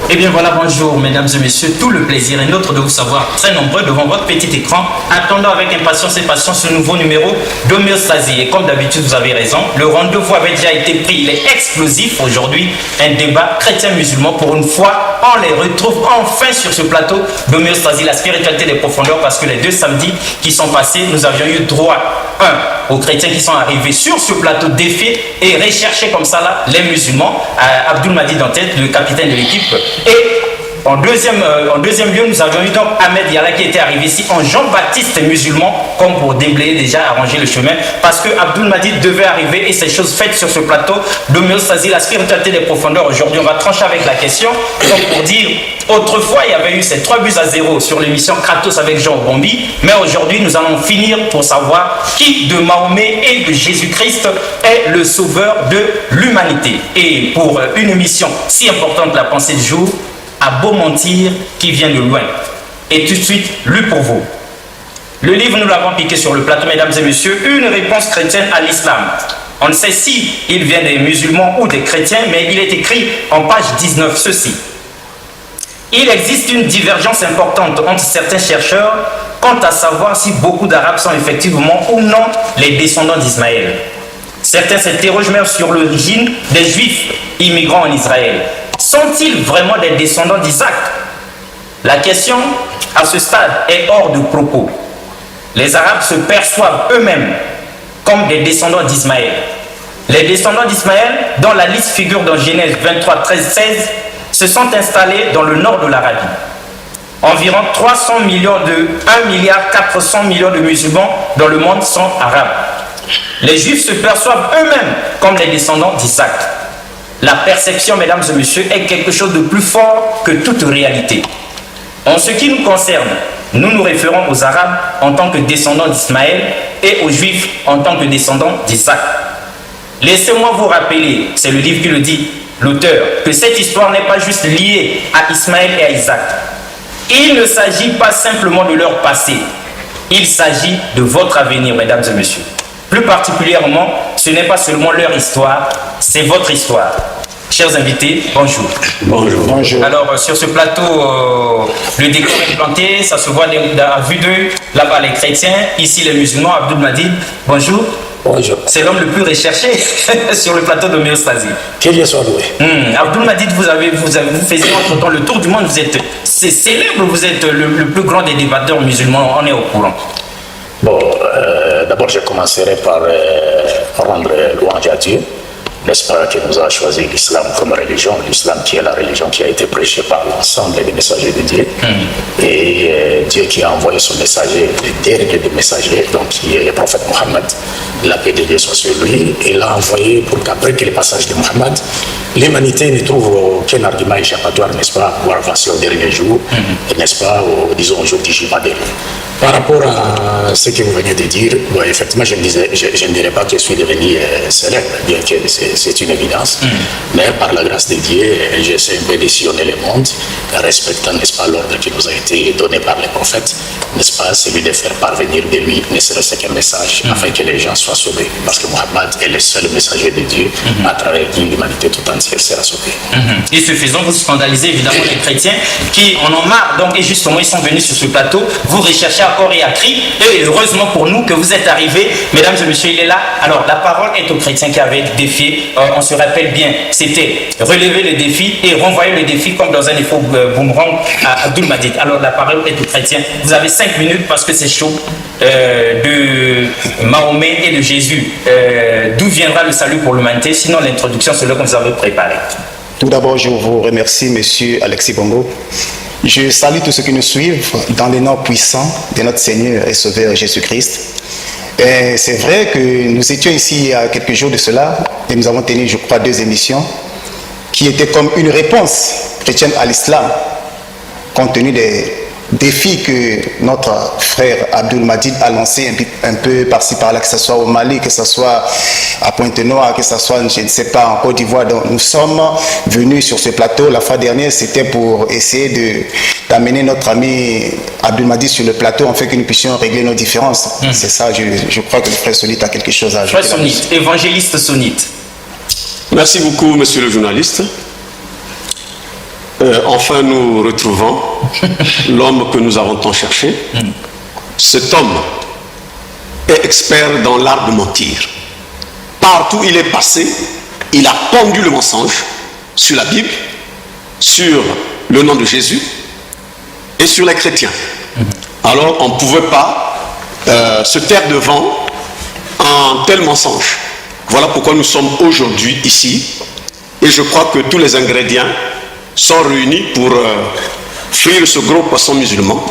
Eh bien voilà, bonjour mesdames et messieurs, tout le plaisir est nôtre de vous savoir très nombreux devant votre petit écran, attendant avec impatience et patience ce nouveau numéro d'Homéostasie. Et comme d'habitude, vous avez raison, le rendez-vous avait déjà été pris, il est explosif aujourd'hui, un débat chrétien-musulman. Pour une fois, on les retrouve enfin sur ce plateau d'Homéostasie, la spiritualité des profondeurs, parce que les 2 samedis qui sont passés, nous avions eu droit, aux chrétiens qui sont arrivés sur ce plateau défier et rechercher comme ça là les musulmans, Abdul Mahdi en tête, le capitaine de l'équipe. Et en deuxième lieu, nous avions eu donc Ahmed Yala qui était arrivé ici en Jean-Baptiste musulman, comme pour déblayer déjà, arranger le chemin, parce que Abdul Mahdi devait arriver et ces choses faites sur ce plateau d'Homéostasie, la spiritualité des profondeurs. Aujourd'hui, on va trancher avec la question. Donc pour dire, autrefois, il y avait eu ces 3-0 sur l'émission Kratos avec Jean Bombi, mais aujourd'hui, nous allons finir pour savoir qui de Mahomet et de Jésus-Christ est le sauveur de l'humanité. Et pour une émission si importante, la pensée du jour, à beau mentir qui vient de loin. Et tout de suite, lu pour vous. Le livre, nous l'avons piqué sur le plateau, mesdames et messieurs, une réponse chrétienne à l'islam. On ne sait si il vient des musulmans ou des chrétiens, mais il est écrit en page 19 ceci. Il existe une divergence importante entre certains chercheurs quant à savoir si beaucoup d'Arabes sont effectivement ou non les descendants d'Ismaël. Certains s'interrogent même sur l'origine des Juifs immigrants en Israël. Sont-ils vraiment des descendants d'Isaac? La question, à ce stade, est hors de propos. Les Arabes se perçoivent eux-mêmes comme des descendants d'Ismaël. Les descendants d'Ismaël, dont la liste figure dans Genèse 23, 13, 16, se sont installés dans le nord de l'Arabie. Environ 300 millions de 1 milliard 400 millions de musulmans dans le monde sont arabes. Les Juifs se perçoivent eux-mêmes comme les descendants d'Isaac. La perception, mesdames et messieurs, est quelque chose de plus fort que toute réalité. En ce qui nous concerne, nous nous référons aux Arabes en tant que descendants d'Ismaël et aux Juifs en tant que descendants d'Isaac. Laissez-moi vous rappeler, c'est le livre qui le dit, l'auteur, que cette histoire n'est pas juste liée à Ismaël et à Isaac. Il ne s'agit pas simplement de leur passé, il s'agit de votre avenir, mesdames et messieurs. Plus particulièrement, ce n'est pas seulement leur histoire, c'est votre histoire. Chers invités, bonjour. Bonjour. Bonjour. Alors, sur ce plateau, le décor est planté, ça se voit à vue d'œil. Là-bas, les chrétiens, ici, les musulmans. Abdul Mahdi, bonjour. Bonjour. C'est l'homme le plus recherché sur le plateau d'Homéostasie. Qu'il y soit doué. Abdul Mahdi, vous faisiez entre-temps le tour du monde, c'est célèbre, vous êtes le plus grand des débatteurs musulmans, on est au courant. Bon, d'abord, je commencerai par rendre louange à Dieu, n'est-ce pas, qui nous a choisi l'islam comme religion, l'islam qui est la religion qui a été prêchée par l'ensemble des messagers de Dieu, et Dieu qui a envoyé son messager, le dernier des messagers, donc qui est le prophète Mohammed, la paix de Dieu soit sur lui, et l'a envoyé pour qu'après que le passage de Mohammed, l'humanité ne trouve aucun argument échappatoire, n'est-ce pas, pour avancer au dernier jour, n'est-ce pas, disons au jour du jugement dernier. Par rapport à ce que vous venez de dire, bon, effectivement, je ne dirais pas que je suis devenu célèbre, bien que c'est une évidence, mais par la grâce de Dieu, j'essaie un peu de sillonner le monde, respectant, n'est-ce pas, l'ordre qui nous a été donné par les prophète, n'est-ce pas, c'est lui de faire parvenir de lui, ne serait-ce qu'un message, afin que les gens soient sauvés. Parce que Mohammed est le seul messager de Dieu, à travers qui l'humanité tout entière sera sauvée. Et ce faisant, vous scandalisez évidemment les chrétiens qui en ont marre, donc, et justement, ils sont venus sur ce plateau, vous recherchez à corps et à cri, et heureusement pour nous que vous êtes arrivés, mesdames et messieurs, il est là. Alors, la parole est aux chrétiens qui avaient défié, on se rappelle bien, c'était relever le défi et renvoyer le défi comme dans un effort boomerang à Abdul Majid. Alors, la parole est aux chrétiens. Vous avez 5 minutes parce que c'est chaud. De Mahomet et de Jésus, d'où viendra le salut pour l'humanité? Sinon, l'introduction, c'est là que vous avez préparé. Tout d'abord, je vous remercie, monsieur Alexis Bongo. Je salue tous ceux qui nous suivent dans les noms puissants de notre Seigneur et Sauveur Jésus-Christ. C'est vrai que nous étions ici il y a quelques jours de cela et nous avons tenu, je crois, 2 émissions qui étaient comme une réponse chrétienne à l'islam, compte tenu des défis que notre frère Abdul Majid a lancé un peu par-ci par-là, que ce soit au Mali, que ce soit à Pointe-Noire, que ce soit, je ne sais pas, en Côte d'Ivoire. Donc nous sommes venus sur ce plateau. La fois dernière, c'était pour essayer d'amener notre ami Abdul Majid sur le plateau, afin que nous puissions régler nos différences. C'est ça, je crois que le frère Sonite a quelque chose à ajouter. Frère Sonite, évangéliste Sonite. Merci beaucoup, monsieur le journaliste. Enfin, nous retrouvons l'homme que nous avons tant cherché. Cet homme est expert dans l'art de mentir. Partout où il est passé, il a pondu le mensonge sur la Bible, sur le nom de Jésus et sur les chrétiens. Alors, on ne pouvait pas se taire devant un tel mensonge. Voilà pourquoi nous sommes aujourd'hui ici. Et je crois que tous les ingrédients sont réunis pour frire ce gros poisson musulman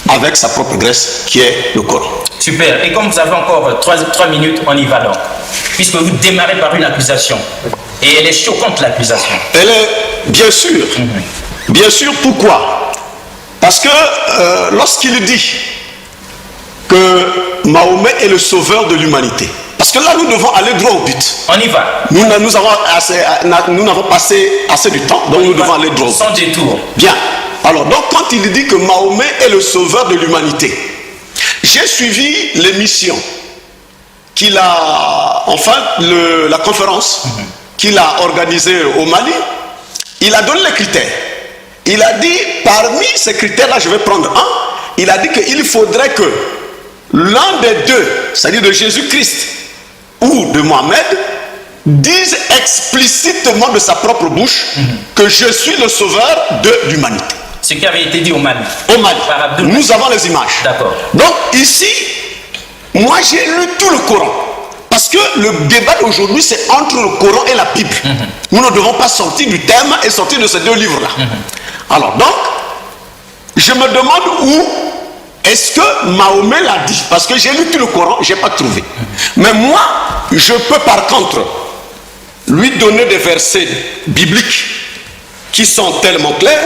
avec sa propre graisse qui est le Coran. Super. Et comme vous avez encore 3 minutes, on y va donc. Puisque vous démarrez par une accusation. Et elle est choquante, l'accusation. Elle est, bien sûr. Bien sûr, pourquoi? Parce que lorsqu'il dit que Mahomet est le sauveur de l'humanité, parce que là, nous devons aller droit au but. On y va. Nous n'avons passé assez du temps, donc nous devons aller droit au but. Sans détour. Bien. Alors, donc, quand il dit que Mahomet est le sauveur de l'humanité, j'ai suivi l'émission qu'il a, enfin, la conférence qu'il a organisée au Mali. Il a donné les critères. Il a dit, parmi ces critères-là, je vais prendre un. Il a dit qu'il faudrait que l'un des deux, c'est-à-dire de Jésus-Christ ou de Mohamed, dise explicitement de sa propre bouche que je suis le sauveur de l'humanité. Ce qui avait été dit au Mali. Au Mali. Nous avons les images. D'accord. Donc ici, moi j'ai lu tout le Coran. Parce que le débat d'aujourd'hui, c'est entre le Coran et la Bible. Nous ne devons pas sortir du thème et sortir de ces 2 livres-là. Alors donc, je me demande où est-ce que Mahomet l'a dit? Parce que j'ai lu tout le Coran, je n'ai pas trouvé. Mais moi, je peux par contre lui donner des versets bibliques qui sont tellement clairs.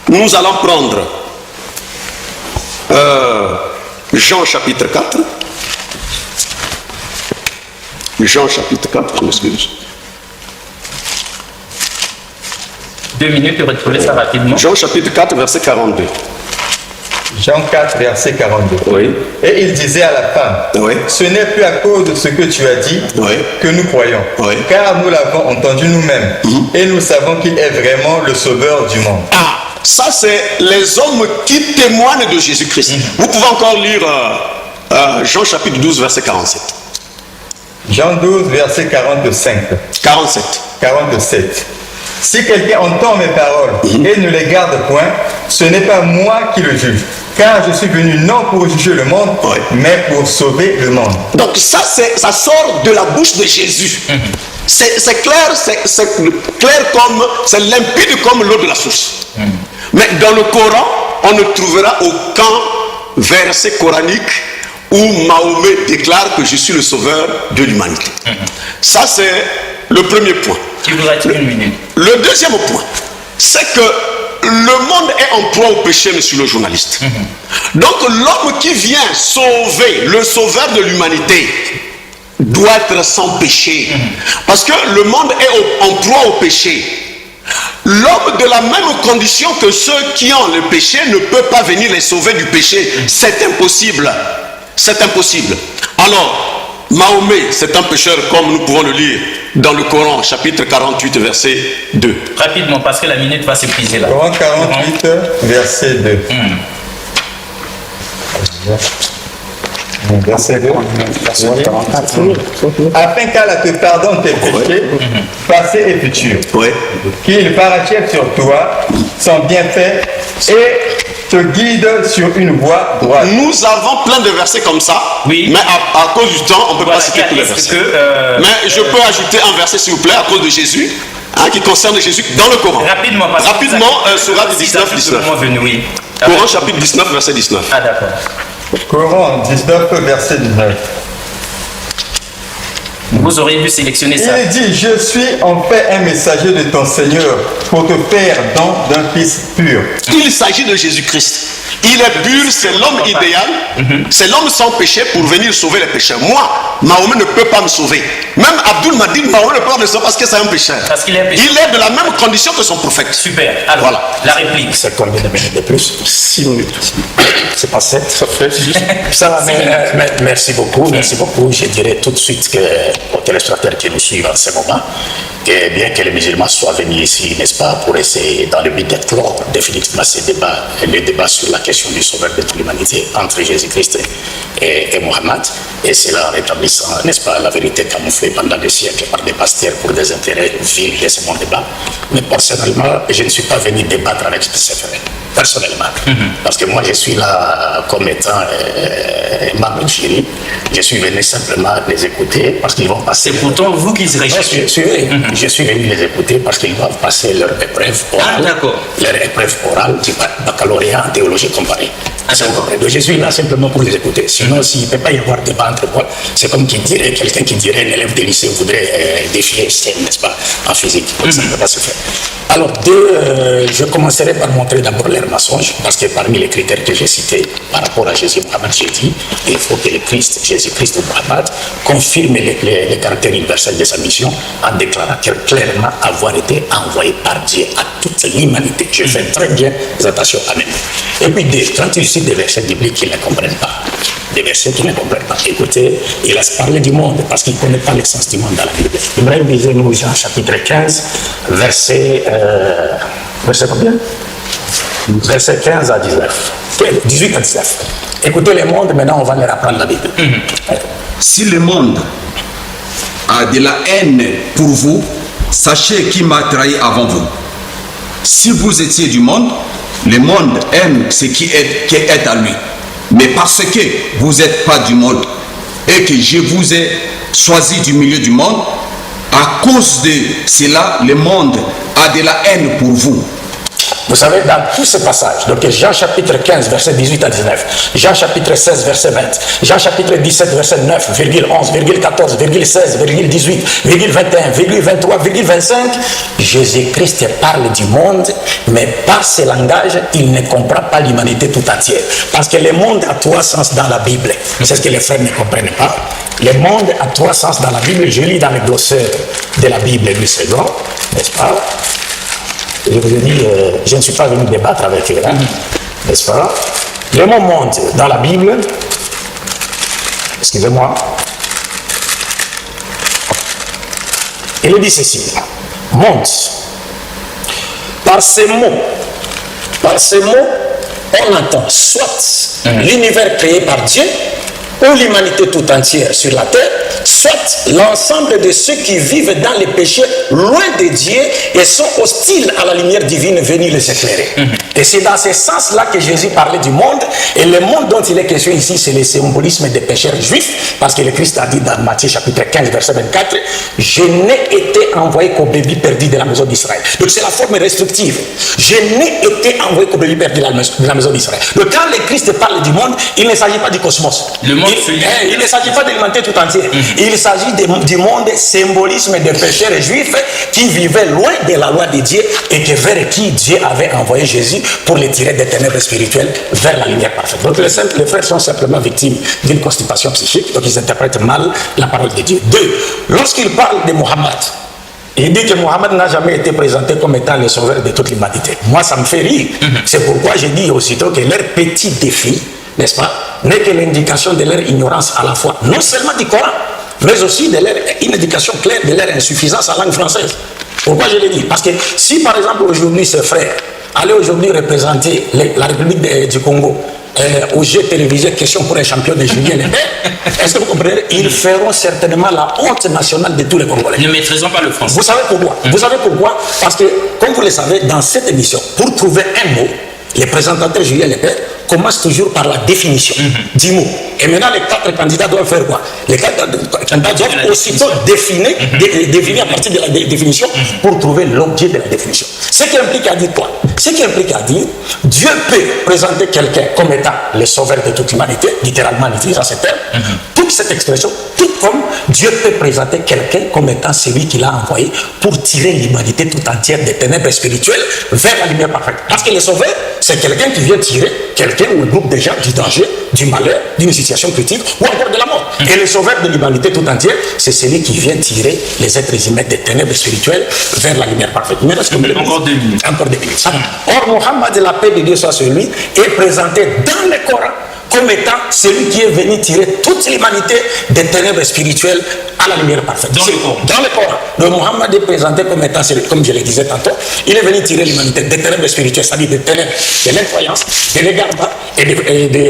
Nous allons prendre Jean chapitre 4. Jean chapitre 4, je m'excuse. 2 minutes, retrouvez ça rapidement. Jean chapitre 4, verset 42. Jean 4, verset 42. Oui. Et il disait à la femme, Oui. ce n'est plus à cause de ce que tu as dit que nous croyons, car nous l'avons entendu nous-mêmes, et nous savons qu'il est vraiment le sauveur du monde. Ah, ça c'est les hommes qui témoignent de Jésus-Christ. Vous pouvez encore lire Jean chapitre 12, verset 47. Jean 12, verset 45. 47. Si quelqu'un entend mes paroles et ne les garde point, ce n'est pas moi qui le juge, car je suis venu non pour juger le monde, mais pour sauver le monde. Donc ça sort de la bouche de Jésus. C'est clair, c'est clair comme, c'est limpide comme l'eau de la source. Mais dans le Coran, on ne trouvera aucun verset coranique où Mahomet déclare que je suis le sauveur de l'humanité. Ça c'est le premier point. Il vous reste 1 minute. Le deuxième point, c'est que le monde est en proie au péché, monsieur le journaliste. Donc l'homme qui vient sauver, le sauveur de l'humanité, doit être sans péché. Parce que le monde est en proie au péché. L'homme de la même condition que ceux qui ont le péché ne peut pas venir les sauver du péché. C'est impossible. C'est impossible. Alors, Mahomet, c'est un pécheur comme nous pouvons le lire dans le Coran, chapitre 48, verset 2. Rapidement, parce que la minute va s'épuiser là. Coran 48, verset 2. Verset 2. Afin qu'Allah te pardonne tes péchés, passés et futurs. Oui. Qu'il parachève sur toi son bienfait et te guide sur une voie droite. Nous avons plein de versets comme ça, Oui. mais à cause du temps, on ne peut Voilà, pas citer tous les est-ce versets. que, Mais je peux ajouter un verset, s'il vous plaît, à cause de Jésus, qui concerne Jésus dans le Coran. Rapidement, parce que Rapidement, Sourate 19, 19. Oui. Coran chapitre 19, verset 19. Ah, d'accord. Coran 19, verset 19. Vous auriez dû sélectionner ça. Il dit, je suis en fait un messager de ton Seigneur pour te faire don d'un fils pur. Il s'agit de Jésus-Christ. Il est pur, c'est l'homme idéal, c'est l'homme sans péché pour venir sauver les pécheurs. Moi, Mahomet ne peut pas me sauver. Même Abdul m'a dit, Mahomet ne peut pas me sauver parce que c'est un pécheur. Parce qu'il est un pécheur. Il est de la même condition que son prophète. Super. Alors, Voilà. la réplique. C'est combien de minutes de plus? 6 minutes. C'est pas 7. Ça fait juste. Ça va, merci beaucoup, merci beaucoup. Je dirais tout de suite aux téléspectateurs qui nous suivent en ce moment, que bien que les musulmans soient venus ici, n'est-ce pas, pour essayer, dans le but de clore définitivement ces débats, le débat sur la question du sauveur de toute l'humanité entre Jésus-Christ et Mohammed, et cela en rétablissant, n'est-ce pas, la vérité camouflée pendant des siècles par des pasteurs pour des intérêts vils de ce monde débat. Mais personnellement, je ne suis pas venu débattre avec ces frères, personnellement, parce que moi je suis là comme étant membre du jury. Je suis venu simplement les écouter parce qu'ils vont passer. C'est pourtant vous qui serez Je suis venu les écouter parce qu'ils doivent passer leur épreuve orale. Ah, d'accord. Leur épreuve orale du baccalauréat en théologie comparée. Donc je suis là simplement pour les écouter. Sinon, s'il ne peut pas y avoir débat entre moi, c'est comme quelqu'un qui dirait un élève de lycée voudrait défier Einstein, n'est-ce pas, en physique. Donc ça ne peut pas se faire. Alors, je commencerai par montrer d'abord leur mensonge, parce que parmi les critères que j'ai cités par rapport à Jésus Mohammed, j'ai dit il faut que le Christ, Jésus-Christ ou Mohammed, confirme le caractère universel de sa mission en déclarant clairement avoir été envoyé par Dieu à toute l'humanité. Je fais très bien attention à même. Et puis, quand il cite des versets bibliques qu'ils ne comprennent pas, des versets qu'ils ne comprennent pas. Écoutez, il laisse parler du monde parce qu'il ne connaît pas l'essence du monde dans la Bible. Ibrahim disait, nous, Jean chapitre 15, verset combien? Verset 15 à 19. 18 à 19. Écoutez le monde, maintenant on va leur apprendre la Bible. Si le monde a de la haine pour vous, sachez qui m'a trahi avant vous. Si vous étiez du monde, le monde aime ce qui est à lui. Mais parce que vous n'êtes pas du monde et que je vous ai choisi du milieu du monde, à cause de cela, le monde a de la haine pour vous. Vous savez, dans tous ces passages, donc Jean chapitre 15, verset 18 à 19, Jean chapitre 16, verset 20, Jean chapitre 17, verset 9, 11, 14, 16, 18, 21, 23, 25, Jésus-Christ parle du monde, mais par ce langage, il ne comprend pas l'humanité tout entière. Parce que le monde a trois sens dans la Bible. C'est ce que les frères ne comprennent pas. Le monde a trois sens dans la Bible. Je lis dans le glossaire de la Bible du second, n'est-ce pas? Je vous ai dit, je ne suis pas venu débattre avec eux, n'est-ce pas? Le mot monde dans la Bible, excusez-moi, il dit ceci, monde. Par ces mots, on entend soit l'univers créé par Dieu, ou l'humanité tout entière sur la terre, soit l'ensemble de ceux qui vivent dans les péchés loin de Dieu et sont hostiles à la lumière divine venue les éclairer. Et c'est dans ce sens-là que Jésus parlait du monde, et le monde dont il est question ici, c'est le symbolisme des pécheurs juifs, parce que le Christ a dit dans Matthieu chapitre 15, verset 24, « Je n'ai été envoyé qu'aux bébés perdus de la maison d'Israël. » Donc c'est la forme restrictive. « Je n'ai été envoyé qu'aux bébés perdus de la maison d'Israël. » Donc quand le Christ parle du monde, il ne s'agit pas du cosmos. Il ne s'agit pas de l'humanité tout entière. Il s'agit du monde, symbolisme des pécheurs juifs qui vivaient loin de la loi de Dieu et vers qui Dieu avait envoyé Jésus pour les tirer des ténèbres spirituelles vers la lumière parfaite. Donc les frères sont simplement victimes d'une constipation psychique, donc ils interprètent mal la parole de Dieu. Deux, lorsqu'il parle de Mohammed, Il dit que Mohammed n'a jamais été présenté comme étant le sauveur de toute l'humanité. Moi, ça me fait rire. C'est pourquoi j'ai dit aussitôt que leur petit défi, n'est-ce pas, n'est que l'indication de leur ignorance à la fois, non seulement du Coran, mais aussi de leur, une indication claire de leur insuffisance en langue française. Pourquoi je le dis? Parce que si par exemple aujourd'hui ces frères allaient aujourd'hui représenter la République du Congo au jeu télévisé Question pour un champion de Julien Lepers, est-ce que vous comprenez? Ils feront certainement la honte nationale de tous les Congolais. Ne maîtrisons pas le français. Vous savez pourquoi? Vous savez pourquoi? Parce que, comme vous le savez, dans cette émission, pour trouver un mot, les présentateurs Julien Lepers commencent toujours par la définition du mot. Et maintenant, les 4 candidats doivent faire quoi? Les 4 candidats doivent aussitôt définir à partir de la définition pour trouver l'objet de la définition. Ce qui implique à dire quoi? Ce qui implique à dire, Dieu peut présenter quelqu'un comme étant le sauveur de toute l'humanité, littéralement en utilisant ce terme, toute cette expression, tout comme Dieu peut présenter quelqu'un comme étant celui qu'il a envoyé pour tirer l'humanité tout entière des ténèbres spirituelles vers la lumière parfaite. Parce que le sauveur, c'est quelqu'un qui vient tirer quelqu'un ou un groupe de gens du danger, du malheur, d'une situation critique ou encore de la mort. Et le sauveur de l'humanité tout entière, c'est celui qui vient tirer les êtres humains des ténèbres spirituelles vers la lumière parfaite. Mais encore 2 minutes. Encore 2 minutes. Or, Mohammed, la paix de Dieu soit sur lui, est présenté dans le Coran comme étant celui qui est venu tirer toute l'humanité des ténèbres spirituelles à la lumière parfaite. Dans le Coran. Donc Mohammed est présenté comme étant celui, comme je le disais tantôt, il est venu tirer l'humanité des ténèbres spirituelles, c'est-à-dire des ténèbres de l'incroyance, de l'égard et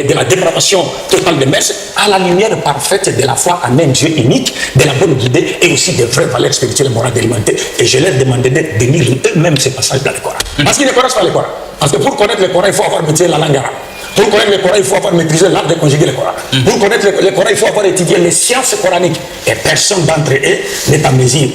de la dépravation totale des mœurs, à la lumière parfaite de la foi en un Dieu unique, de la bonne guidée et aussi des vraies valeurs spirituelles et morales de l'humanité. Et je leur demandais de lire eux-mêmes ces passages dans le Coran. Parce qu'ils ne connaissent pas le Coran. Parce que pour connaître le Coran, il faut avoir maîtrisé la langue arabe. Pour connaître le Coran, il faut avoir maîtrisé l'art de conjuguer le Coran. Pour connaître le Coran, il faut avoir étudié les sciences coraniques. Et personne d'entre eux n'est en mesure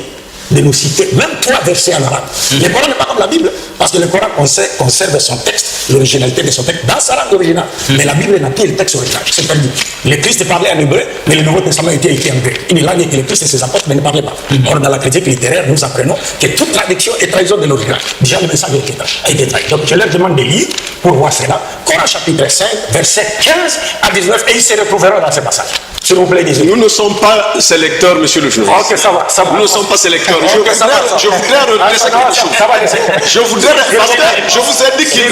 de nous citer même 3 versets en arabe. Le Coran n'est pas comme la Bible, parce que le Coran conserve son texte, l'originalité de son texte, dans sa langue originale. Mais la Bible n'a plus le texte original. C'est-à-dire, le Christ parlait en hébreu, mais le Nouveau Testament était écrit en grec. Une langue que le Christ et ses apôtres ne parlaient pas. Or, dans la critique littéraire, nous apprenons que toute traduction est trahison de l'original. Déjà, le message a été trahi. Donc, je leur demande de lire pour voir cela. Coran chapitre 5, versets 15 à 19, et ils se retrouveront dans ce passage. S'il vous plaît, disons. Nous ne sommes pas sélecteurs, monsieur le journaliste. Ok, ça va, ça va. Nous ne sommes pas sélecteurs. Okay, je voudrais redresser quelque chose. Je voudrais, parce que je vous ai dit qu'il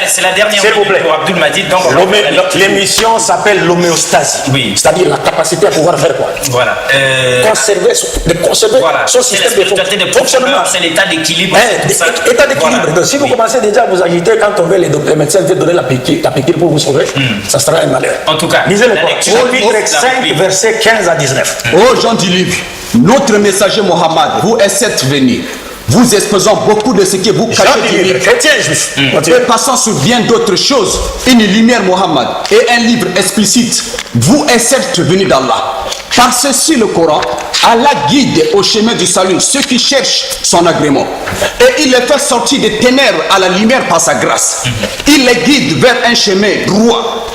c'est la dernière pour Abdul Majid. Donc l'émission s'appelle l'homéostasie. Oui. C'est-à-dire la capacité à pouvoir faire quoi? Voilà. Conserver son système de fonctionnement. C'est l'état d'équilibre. État d'équilibre. Voilà. Donc si vous commencez déjà à vous agiter quand on veut les médecins veulent donner la piqûre pour vous sauver, ça sera un malheur. En tout cas, lisez le Coran. 5, versets 15 à 19. Ô gens du livre, notre messager Mohammed vous est venu, vous exposant beaucoup de ce que vous cachez du livre, chrétien juif, et passant sur bien d'autres choses, une lumière Mohammed et un livre explicite, vous êtes venu d'Allah. Par ceci le Coran, Allah guide au chemin du salut ceux qui cherchent son agrément. Et il les fait sortir des ténèbres à la lumière par sa grâce. Il les guide vers un chemin droit.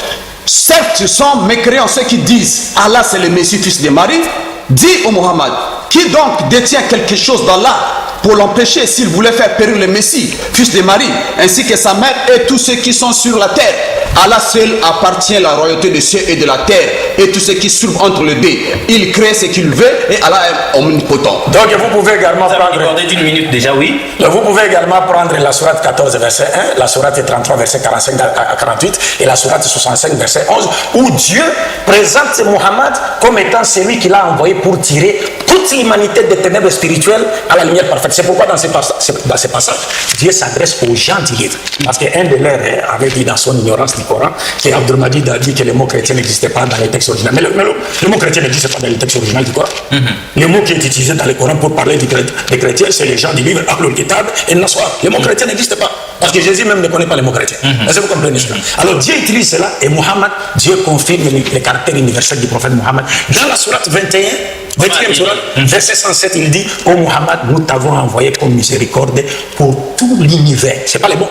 Certes, sont mécréants ceux qui disent Allah c'est le Messie, fils de Marie. Dis au Mohammed, qui donc détient quelque chose d'Allah pour l'empêcher s'il voulait faire périr le Messie, fils de Marie, ainsi que sa mère et tous ceux qui sont sur la terre. Allah seul appartient la royauté des cieux et de la terre et tout ce qui se trouve entre les deux. Il crée ce qu'il veut et Allah est omnipotent. Donc vous pouvez également prendre d'une minute déjà, oui. Vous pouvez également prendre la sourate 14 verset 1, la sourate 33 verset 45 à 48 et la sourate 65 verset 11 où Dieu présente Mohammed comme étant celui qu'il a envoyé pour tirer toute l'humanité des ténèbres spirituelles à la lumière parfaite. C'est pourquoi dans ces passages, Dieu s'adresse aux gens du livre. Parce qu'un de leurs avait dit dans son ignorance du Coran que Abdul Majid a dit que le mot chrétien n'existait pas dans les textes originaux. Mais le mot chrétien n'existe pas dans les textes originaux du Coran. Le mot qui est utilisé dans le Coran pour parler des chrétiens, c'est les gens du livre Ahlul Kitab et Naswa. Le mot chrétien n'existe pas. Parce que Jésus même ne connaît pas le mot chrétien. Est-ce que vous comprenez cela? Alors Dieu utilise cela et Mohammed, Dieu confirme le caractère universel du prophète Mohammed. Dans la sourate 21e sourate, verset 107, il dit: ô Mohammed, nous t'avons envoyé comme miséricorde pour tout l'univers. C'est pas les mots.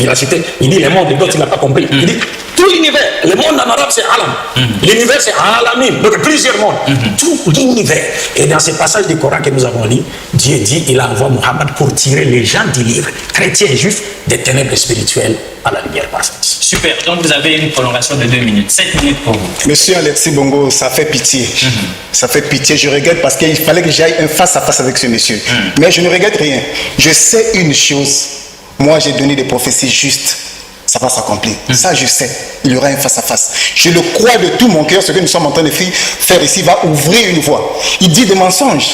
Il a cité, il dit les mots de d'autres, il n'a pas compris. Il dit tout l'univers. Le monde en arabe c'est Alam. L'univers c'est Alamim. Donc plusieurs mondes. Tout l'univers. Et dans ces passages du Coran que nous avons lus, Dieu dit il envoie Mohammed pour tirer les gens du livre, chrétiens et juifs, des ténèbres spirituelles à la lumière parfaite. Super. Donc vous avez une prolongation de 2 minutes. 7 minutes pour vous. Monsieur Alexis Bongo, ça fait pitié. Ça fait pitié. Je regrette parce qu'il fallait que j'aille un face-à-face avec ce monsieur. Mais je ne regrette rien. Je sais une chose. Moi, j'ai donné des prophéties justes. Ça va s'accomplir. Ça, je sais. Il y aura un face-à-face. Je le crois de tout mon cœur. Ce que nous sommes en train de faire ici va ouvrir une voie. Il dit des mensonges.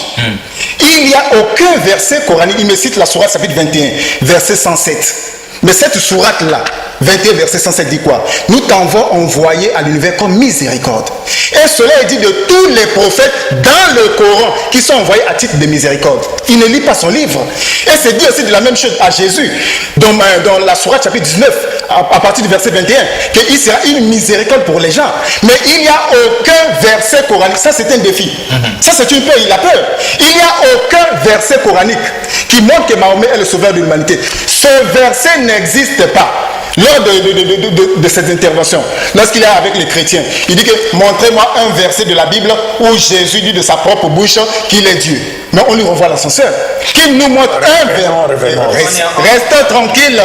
Il n'y a aucun verset coranique. Il me cite la sourate chapitre 21, verset 107. Mais cette sourate-là, 21 verset 107 dit quoi? Nous t'avons envoyé à l'univers comme miséricorde. Et cela est dit de tous les prophètes dans le Coran qui sont envoyés à titre de miséricorde. Il ne lit pas son livre. Et c'est dit aussi de la même chose à Jésus dans la sourate chapitre 19 à partir du verset 21 qu'il sera une miséricorde pour les gens. Mais il n'y a aucun verset coranique. Ça c'est un défi. Ça c'est une peur. Il a peur. Il n'y a aucun verset coranique qui montre que Mahomet est le sauveur de l'humanité. Ce verset n'existe pas. Lors de cette intervention, lorsqu'il est avec les chrétiens, il dit que montrez-moi un verset de la Bible où Jésus dit de sa propre bouche qu'il est Dieu. Mais on lui renvoie l'ascenseur. Qu'il nous montre un verset. Restez tranquille.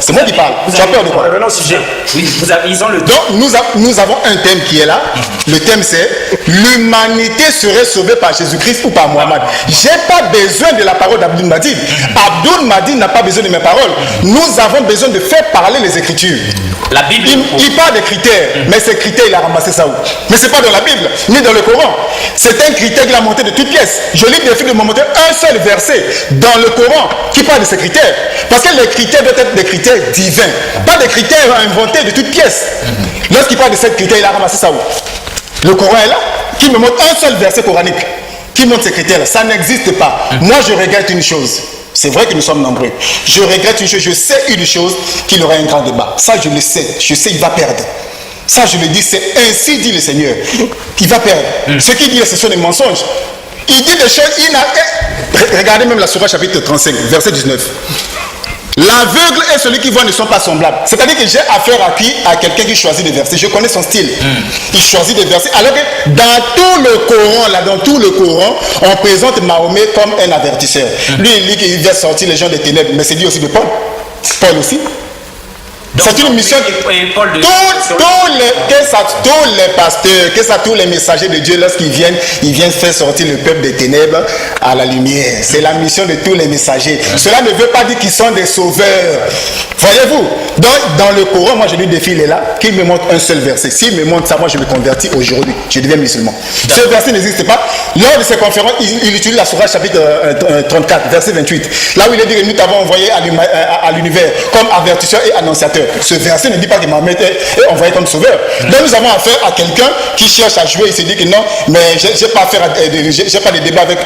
C'est moi qui parle. Tu as peur de quoi? Revenons au sujet. Oui, ils ont le temps. Donc nous avons un thème qui est là. Le thème c'est l'humanité serait sauvée par Jésus-Christ ou par Mohammed. J'ai pas besoin de la parole d'Abdoul Mahdi. Abdoul Mahdi n'a pas besoin de mes paroles. Nous avons besoin de faire parler les Écritures. La Bible. Il parle des critères, mais ces critères il a ramassé ça où? Mais c'est pas dans la Bible ni dans le Coran. C'est un critère qu'il a monté de toutes pièces. Je lui défie de me montrer un seul verset dans le Coran qui parle de ces critères, parce que les critères doivent être des critères divins, pas des critères inventés de toutes pièces. Lorsqu'il parle de ces critères, il a ramassé ça où? Le Coran est là, qui me montre un seul verset coranique qui montre ces critères-là. Ça n'existe pas. Moi, je regrette une chose. C'est vrai que nous sommes nombreux. Je regrette une chose. Je sais une chose, qu'il aura un grand débat. Ça, je le sais. Je sais, il va perdre. Ça, je le dis, c'est ainsi dit le Seigneur. Il va perdre. Ce qu'il dit, ce sont des mensonges. Il dit des choses. Regardez même la sourate chapitre 35, verset 19. L'aveugle et celui qui voit ne sont pas semblables. C'est-à-dire que j'ai affaire à qui? À quelqu'un qui choisit des versets. Je connais son style. Il choisit des versets. Alors que dans tout le Coran, on présente Mahomet comme un avertisseur. Lui, il dit qu'il va sortir les gens des ténèbres. Mais c'est dit aussi de Paul. Paul aussi. C'est une mission. Tous les pasteurs, tous les messagers de Dieu, lorsqu'ils viennent, ils viennent faire sortir le peuple des ténèbres à la lumière. C'est la mission de tous les messagers. Cela ne veut pas dire qu'ils sont des sauveurs. Voyez-vous? Donc, dans le Coran, moi je lui défie, il est là, qu'il me montre un seul verset. S'il me montre ça, moi je me convertis aujourd'hui. Je deviens musulman. Ce verset n'existe pas. Lors de ces conférences, il utilise la sourate chapitre 34, verset 28. Là où il est dit que nous t'avons envoyé à l'univers comme avertisseur et annonciateur. Ce verset ne dit pas que Mahomet est envoyé comme sauveur. Donc nous avons affaire à quelqu'un qui cherche à jouer. Il se dit que non, mais j'ai pas de débat avec.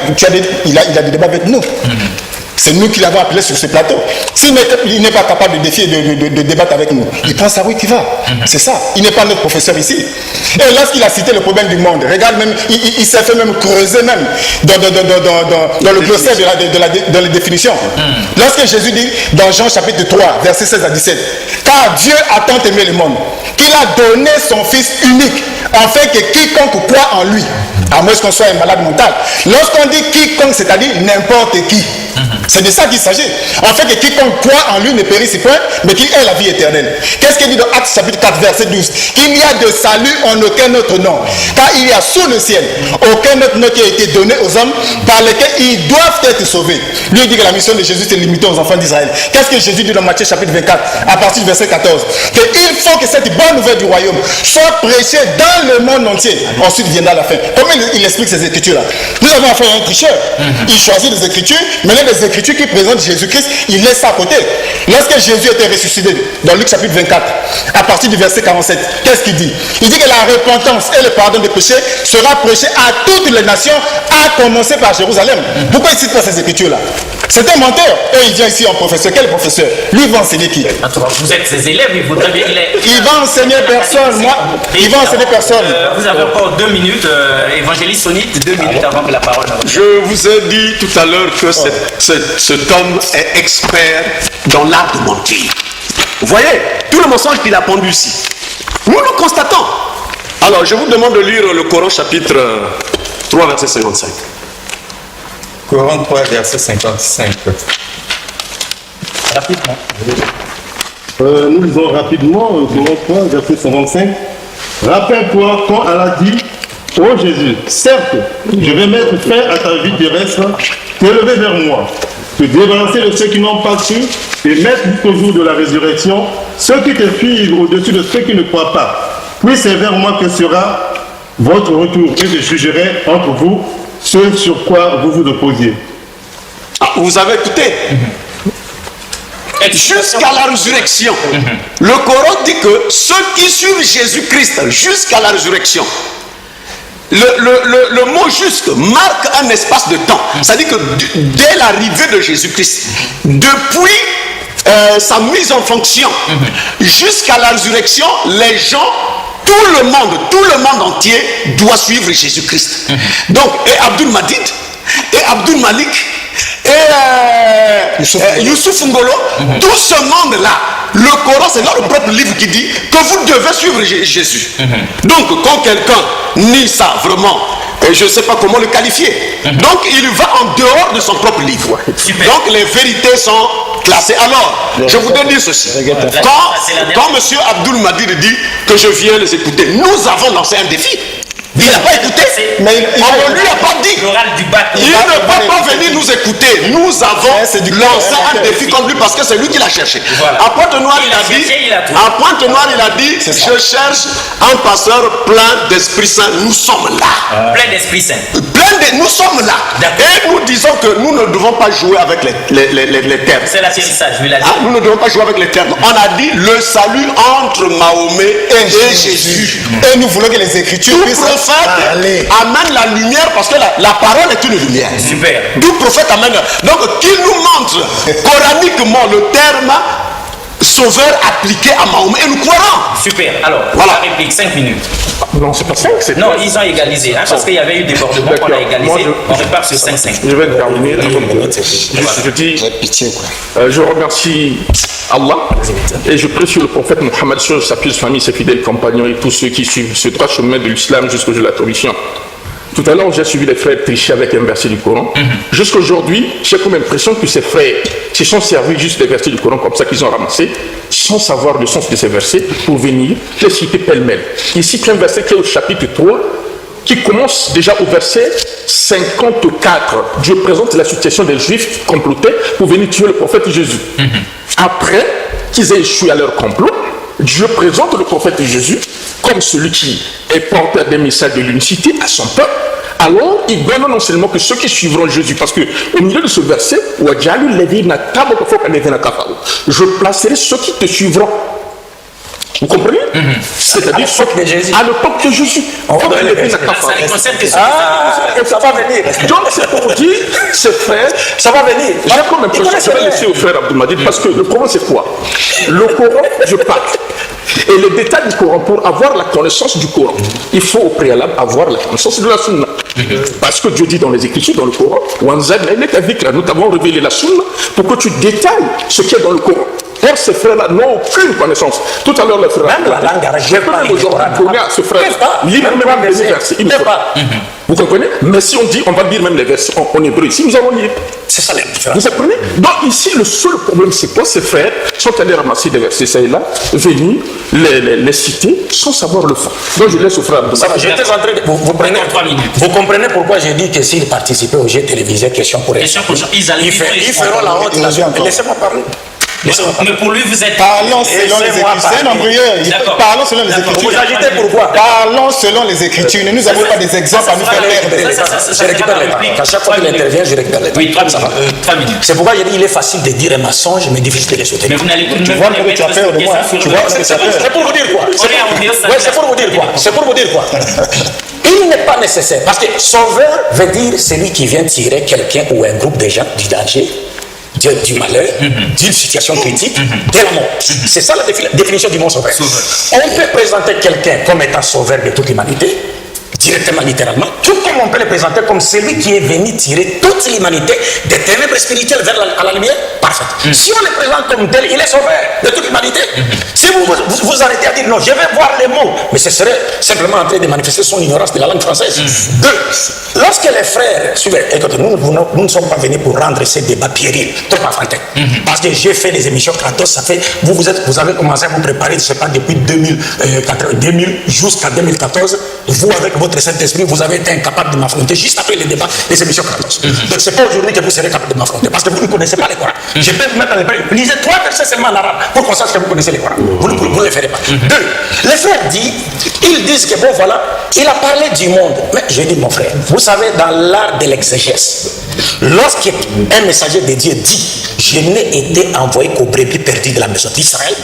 Il a des débats avec nous. C'est nous qui l'avons appelé sur ce plateau. S'il n'est pas capable de défier, de débattre avec nous, il pense à où il va. C'est ça. Il n'est pas notre professeur ici. Et lorsqu'il a cité le problème du monde, regarde même, il s'est fait même creuser même dans le glossaire dans les définitions. Lorsque Jésus dit dans Jean chapitre 3, verset 16 à 17, car Dieu a tant aimé le monde qu'il a donné son Fils unique, afin que quiconque croit en lui, à moins qu'on soit un malade mental. Lorsqu'on dit quiconque, c'est-à-dire n'importe qui. C'est de ça qu'il s'agit. En fait, que quiconque croit en lui ne périsse point, mais qu'il ait la vie éternelle. Qu'est-ce qu'il dit dans Actes chapitre 4, verset 12? Qu'il n'y a de salut en aucun autre nom. Car il y a sous le ciel aucun autre nom qui a été donné aux hommes par lesquels ils doivent être sauvés. Lui il dit que la mission de Jésus c'est limitée aux enfants d'Israël. Qu'est-ce que Jésus dit dans Matthieu chapitre 24, à partir du verset 14? Qu'il faut que cette bonne nouvelle du royaume soit prêchée dans le monde entier. Ensuite viendra la fin. Comment il explique ces écritures-là? Nous avons affaire à un tricheur. Il choisit des écritures, mais les écritures qui présentent Jésus-Christ, il laisse ça à côté. Lorsque Jésus était ressuscité, dans Luc chapitre 24, à partir du verset 47, qu'est-ce qu'il dit? Il dit que la repentance et le pardon des péchés sera prêché à toutes les nations, à commencer par Jérusalem. Pourquoi il cite pas ces écritures-là? C'est un menteur. Et il vient ici en professeur. Quel professeur? Lui, il va enseigner qui? Vous êtes ses élèves, il voudrait bien. Il va enseigner personne. Moi, il va enseigner personne. Vous avez encore 2 minutes, évangéliste Sonite, 2 minutes avant que la parole. Je vous ai dit tout à l'heure que cet homme est expert dans l'art de mentir. Vous voyez, tout le mensonge qu'il a pondu ici, nous le constatons. Alors, je vous demande de lire le Coran chapitre 3, verset 55. Coran 3, verset 55. Rapidement. Nous lisons rapidement Coran 3, verset 125. Rappelle-toi quand Allah dit: ô Jésus, certes, je vais mettre fin à ta vie terrestre, t'élever vers moi, te débarrasser de ceux qui n'ont pas su et mettre jusqu'au jour de la résurrection ceux qui te suivent au-dessus de ceux qui ne croient pas. Puis c'est vers moi que sera votre retour et je jugerai entre vous ce sur quoi vous vous opposiez. Ah, vous avez écouté? Jusqu'à la résurrection. Le Coran dit que ceux qui suivent Jésus-Christ jusqu'à la résurrection, le mot juste marque un espace de temps. C'est-à-dire que dès l'arrivée de Jésus-Christ, depuis sa mise en fonction jusqu'à la résurrection, les gens, tout le monde entier doit suivre Jésus-Christ. Donc, et Abdul Madid, et Abdul Malik, et Youssouf Ngolo, tout ce monde-là, le Coran, c'est leur propre livre qui dit que vous devez suivre Jésus. Donc, quand quelqu'un nie ça vraiment, je ne sais pas comment le qualifier. Donc, il va en dehors de son propre livre. Donc, les vérités sont classées. Alors, je voudrais dire ceci. Quand M. Abdul Madid dit que je viens les écouter, nous avons lancé un défi. Il n'a pas écouté, mais on ne lui a pas dit. Il ne peut pas venir nous écouter. Nous avons lancé un défi contre lui parce que c'est lui qui l'a cherché. À Pointe-Noire, il a dit, je cherche un pasteur plein d'Esprit Saint. Nous sommes là. Plein d'Esprit Saint. Nous sommes là. Et nous disons que nous ne devons pas jouer avec les termes. C'est l'atterrissage, lui l'a dit. Nous ne devons pas jouer avec les termes. On a dit le salut entre Mahomet et Jésus. Et nous voulons que les Écritures puissent amène la lumière parce que la parole est une lumière. Super. Tout prophète amène. Donc, qu'il nous montre coraniquement le terme sauveur appliqué à Mahomet et nous croirons. Super. Alors, voilà. La réplique, 5 minutes. Non, c'est pas 5, c'est non, ils ont égalisé, hein, parce qu'il y avait eu des débordement, on a égalisé. On repart sur 5-5. Je vais terminer. Je dis, je remercie Allah et je prie sur le prophète Mohammed, sur sa pieuse famille, ses fidèles compagnons et tous ceux qui suivent ce droit chemin de l'islam jusqu'au jour de la corruption. Tout à l'heure, j'ai suivi les frères tricher avec un verset du Coran. Jusqu'à aujourd'hui, j'ai comme impression que ces frères se sont servis juste des versets du Coran comme ça qu'ils ont ramassé, sans savoir le sens de ces versets, pour venir les citer pêle-mêle. Ici, il y a un verset qui est au chapitre 3, qui commence déjà au verset 54. Dieu présente la situation des Juifs qui complotaient pour venir tuer le prophète Jésus. Après qu'ils aient échoué à leur complot, Dieu présente le prophète Jésus comme celui qui est porteur des messages de l'unicité à son peuple. Alors, il donne non seulement que ceux qui suivront Jésus, parce qu'au milieu de ce verset, je placerai ceux qui te suivront. Vous comprenez? C'est-à-dire à l'époque de Jésus. Ça les concerne que ça va venir. Donc c'est pour dire, c'est frère, ça va venir. J'ai comme impression, je vais laisser au frère Abdul Madid parce que le problème c'est quoi? Le Coran, je parle. Et les détails du Coran, pour avoir la connaissance du Coran, il faut au préalable avoir la connaissance de la Sunna. Parce que Dieu dit dans les Écritures, dans le Coran, nous t'avons révélé la Sunna pour que tu détailles ce qu'il y a dans le Coran. Or, ces frères-là n'ont aucune connaissance. Tout à l'heure, les frères, j'ai pas aujourd'hui donné à ce frère, lire même les versets. Il ne faut pas. Vous comprenez? Mais si on dit, on va lire même les versets en hébreu, ici, nous allons lire. C'est ça la différence. Vous comprenez? Donc ici, le seul problème, c'est quoi? Ces frères sont allés ramasser des versets, ça et là, venir les citer sans savoir le fond. Donc je laisse au frère. J'étais en train de... Vous comprenez pourquoi j'ai dit que s'ils participaient au jeu télévisé, question pour eux, ils feront la honte. Laissez-moi parler. Mais pour lui, vous êtes... Parlons selon les Écritures. Parlons selon les Écritures. Vous agitez pourquoi? Parlons selon les Écritures. Ne nous avons pas des exemples à nous faire perdre. Je récupère les temps. À chaque fois qu'il intervient, je récupère les temps. Oui, 3 minutes. C'est pourquoi j'ai dit il est facile de dire un mensonge, mais difficile de les soutenir. Mais vous n'allez tout de même vois que tu as peur de moi. Tu vois que tu as peur. C'est pour vous dire quoi? C'est pour vous dire quoi? C'est pour vous dire quoi? Il n'est pas nécessaire. Parce que sauveur veut dire celui qui vient tirer quelqu'un ou un groupe de gens du danger, du malheur, d'une situation critique, de la mort. C'est ça la définition du mot sauveur. On peut présenter quelqu'un comme étant sauveur de toute l'humanité, directement, littéralement, tout comme on peut le présenter comme celui qui est venu tirer toute l'humanité des ténèbres spirituelles vers la lumière parfaite. Si on le présente comme tel, il est sauveur de toute l'humanité. Si vous vous arrêtez à dire non, je vais voir les mots, mais ce serait simplement en train de manifester son ignorance de la langue française. Deux, lorsque les frères, suivez, écoutez, nous ne sommes pas venus pour rendre ces débats périls, trop enfantins. Parce que j'ai fait les émissions Kratos, ça fait, vous avez commencé à vous préparer, je ne sais pas, depuis 2000 jusqu'à 2014, vous avec votre Saint-Esprit, vous avez été incapable de m'affronter juste après les débats des émissions Kratos. Donc c'est pas aujourd'hui que vous serez capable de m'affronter, parce que vous ne connaissez pas les Corans. Je peux vous mettre dans les prêts. Lisez 3 versets seulement en arabe pour qu'on sache que vous connaissez les Corans. Vous ne les ferez pas. Deux, les frères ils disent que bon voilà, il a parlé du monde. Mais je dis mon frère, vous savez, dans l'art de l'exégèse, lorsqu'un messager de Dieu dit je n'ai été envoyé qu'aux brebis perdues de la maison d'Israël,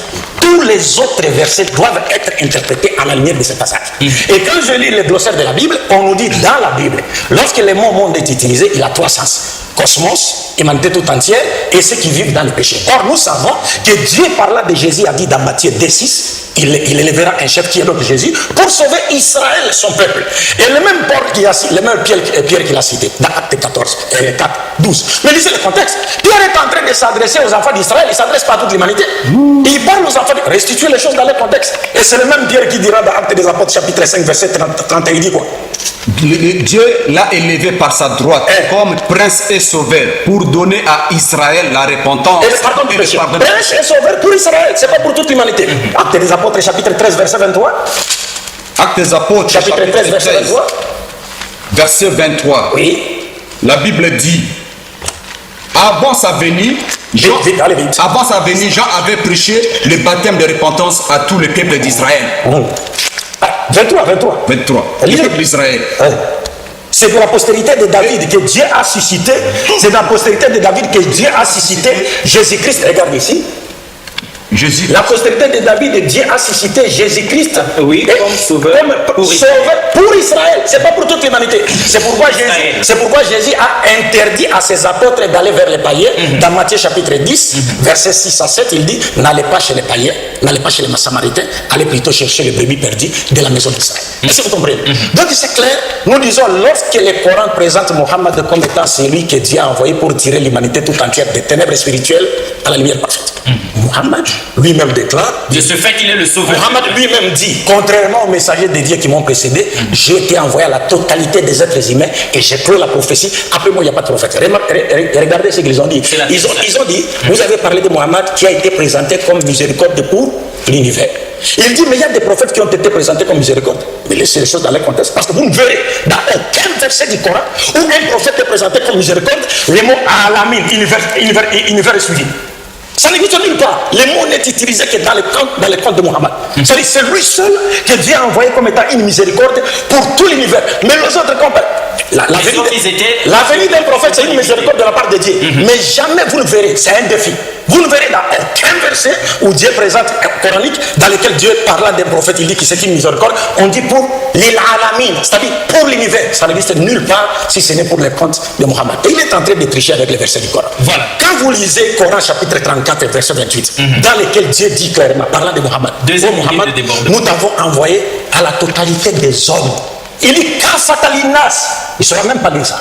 tous les autres versets doivent être interprétés à la lumière de ce passage. Et quand je lis le glossaire de la Bible, on nous dit dans la Bible, lorsque le mot monde est utilisé, il a 3 sens. Cosmos, humanité tout entière, et ceux qui vivent dans le péché. Or, nous savons que Dieu, parlant de Jésus, a dit dans Matthieu 2,6, il élèvera un chef qui est donc Jésus, pour sauver Israël, son peuple. Et le même Pierre qu'il a cité, dans Acte 12. Mais lisez le contexte. Pierre est en train de s'adresser aux enfants d'Israël, il ne s'adresse pas à toute l'humanité. Il parle aux enfants, restituer les choses dans le contexte. Et c'est le même Pierre qui dira dans Acte des Apôtres, chapitre 5, verset 31, il dit quoi? Dieu l'a élevé par sa droite comme prince et sauveur pour donner à Israël la repentance et le pardon du péché. Prince et sauveur pour Israël, c'est pas pour toute l'humanité. Acte des Apôtres, chapitre 13, verset 23. Acte des Apôtres, chapitre 13, verset 23. Verset 23. Oui. La Bible dit, avant sa venue, Jean avait prêché le baptême de repentance à tout le peuple d'Israël. 23. Le peuple d'Israël. C'est de la postérité de David que Dieu a suscité. C'est de la postérité de David que Dieu a suscité Jésus-Christ. Regarde ici. La postérité de David, Dieu a suscité Jésus-Christ comme sauveur pour Israël. C'est pas pour toute l'humanité. C'est pourquoi Jésus a interdit à ses apôtres d'aller vers les païens. Dans Matthieu chapitre 10, versets 6 à 7, il dit, n'allez pas chez les païens, n'allez pas chez les Samaritains, allez plutôt chercher les brebis perdues de la maison d'Israël. Est-ce que vous comprenez? Donc c'est clair, nous disons, lorsque le Coran présente Mohammed comme étant celui que Dieu a envoyé pour tirer l'humanité tout entière des ténèbres spirituelles à la lumière parfaite. Mohammed lui-même déclare, de ce fait qu'il est le sauveur. Mohammed lui-même dit, contrairement aux messagers de Dieu qui m'ont précédé, j'ai été envoyé à la totalité des êtres humains et j'ai clos la prophétie. Après moi, il n'y a pas de prophète. Regardez ce qu'ils ont dit. Ils ont dit, vous avez parlé de Mohammed qui a été présenté comme miséricorde pour l'univers. Il dit, mais il y a des prophètes qui ont été présentés comme miséricorde. Mais laissez les choses dans leur contexte, parce que vous ne verrez dans aucun verset du Coran où un prophète est présenté comme miséricorde, les mots alamin, univers est suivi. Ça n'existe nulle part. Le mot n'est utilisé que dans les contes de Mohammed. C'est-à-dire c'est lui seul que Dieu a envoyé comme étant une miséricorde pour tout l'univers. Mais les autres comptes, la venue d'un prophète, c'est une miséricorde de la part de Dieu. Mais jamais vous ne verrez, c'est un défi. Vous ne verrez dans aucun verset où Dieu présente un coranique dans lequel Dieu, parlant d'un prophète, il dit que c'est une miséricorde. On dit pour l'alamin, c'est-à-dire pour l'univers. Ça n'existe nulle part si ce n'est pour les contes de Mohammed. Et il est en train de tricher avec les versets du Coran. Voilà. Quand vous lisez Coran chapitre 34, verset 28, dans lequel Dieu dit clairement, parlant de Mohammed, nous t'avons envoyé à la totalité des hommes. Il dit Kafatalinas. Il ne sera même pas dit ça.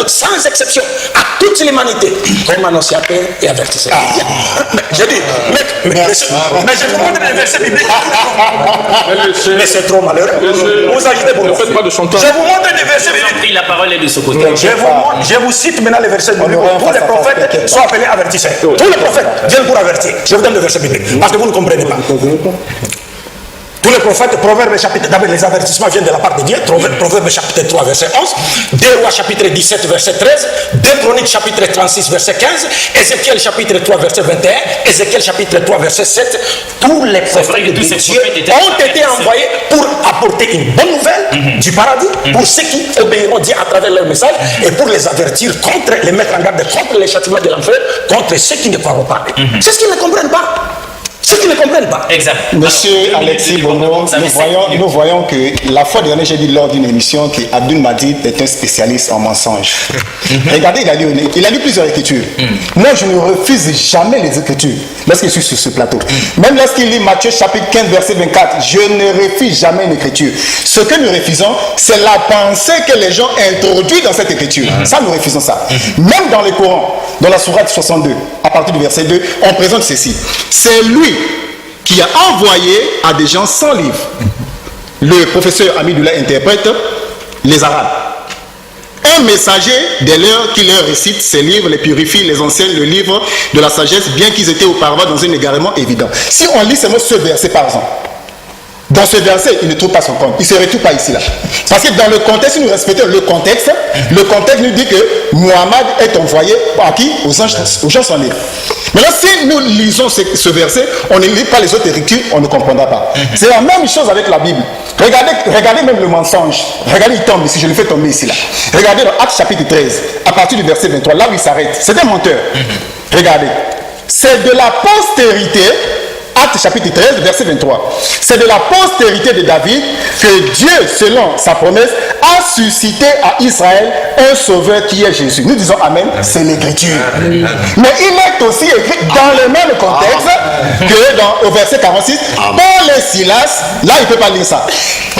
Sans exception, à toute l'humanité, comme annonciateur et avertisseur. J'ai dit, mais je vous montre les versets bibliques. Mais c'est trop malheureux. Vous agitez pour moi. Je vous montre les versets bibliques. La parole est de ce côté. Je vous cite maintenant les versets bibliques. Tous les prophètes sont appelés avertisseurs. Tous les prophètes viennent pour avertir. Je vous donne les versets bibliques parce que vous ne comprenez pas. Tous les prophètes, Proverbes chapitre, d'abord les avertissements viennent de la part de Dieu, Proverbes chapitre 3 verset 11, 2 Rois chapitre 17 verset 13, 2 Chroniques chapitre 36 verset 15, Ézéchiel chapitre 3 verset 21, Ézéchiel chapitre 3 verset 7, tous les prophètes de Dieu ont été envoyés pour apporter une bonne nouvelle du paradis pour ceux qui obéiront Dieu à travers leur message et pour les avertir contre, les mettre en garde contre les châtiments de l'enfer, contre ceux qui ne croiront pas. C'est ce qu'ils ne comprennent pas. Ceux qui ne comprennent pas. Exact. Monsieur Alexis Bongo, nous voyons que la fois dernière, j'ai dit lors d'une émission que Abdul Majid est un spécialiste en mensonges. Regardez, il a lu plusieurs écritures. Moi, je ne refuse jamais les écritures lorsque je suis sur ce plateau. Même lorsqu'il lit Matthieu chapitre 15, verset 24, je ne refuse jamais une écriture. Ce que nous refusons, c'est la pensée que les gens introduisent dans cette écriture. Ça, nous refusons ça. Même dans le Coran, dans la sourate 62, à partir du verset 2, on présente ceci. C'est lui qui a envoyé à des gens sans livre. Le professeur Amidoula interprète les Arabes. Un messager des leurs qui leur récite ces livres, les purifie, les enseigne le livre de la sagesse, bien qu'ils étaient auparavant dans un égarement évident. Si on lit ce verset par exemple, dans ce verset, il ne trouve pas son compte. Il ne se retrouve pas ici là. Parce que dans le contexte, si nous respectons le contexte nous dit que Muhammad est envoyé à qui? Aux gens sans livre. Maintenant, si nous lisons ce verset, on ne lit pas les autres écritures, on ne comprendra pas. C'est la même chose avec la Bible. Regardez même le mensonge. Regardez, il tombe ici, je le fais tomber ici là. Regardez dans Actes chapitre 13, à partir du verset 23, là où il s'arrête. C'est un menteur. Regardez. C'est de la postérité. Actes chapitre 13, verset 23. C'est de la postérité de David que Dieu, selon sa promesse, a suscité à Israël un sauveur qui est Jésus. Nous disons Amen, c'est l'écriture. Mais il est aussi écrit dans le même contexte que au verset 46, Paul et Silas, là il ne peut pas lire ça.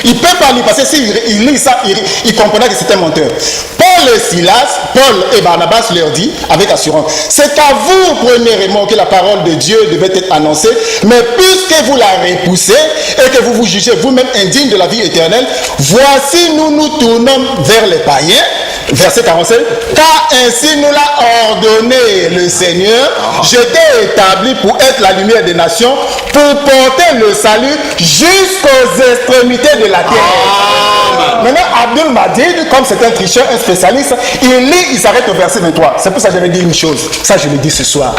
Il ne peut pas lire parce que s'il lit ça, il comprendra que c'est un menteur. Paul et Silas, Paul et Barnabas leur dit avec assurance, c'est à vous premièrement que la parole de Dieu devait être annoncée, mais puisque vous la repoussez et que vous vous jugez vous-même indigne de la vie éternelle, voici nous nous tournons vers les païens. Verset 47, car ainsi nous l'a ordonné le Seigneur, je t'ai établi pour être la lumière des nations, pour porter le salut jusqu'aux extrémités de la terre. Maintenant, Abdul Majid, comme c'est un tricheur, un spécialiste, il lit, il s'arrête au verset 23. C'est pour ça que j'avais dit une chose. Ça, je le dis ce soir.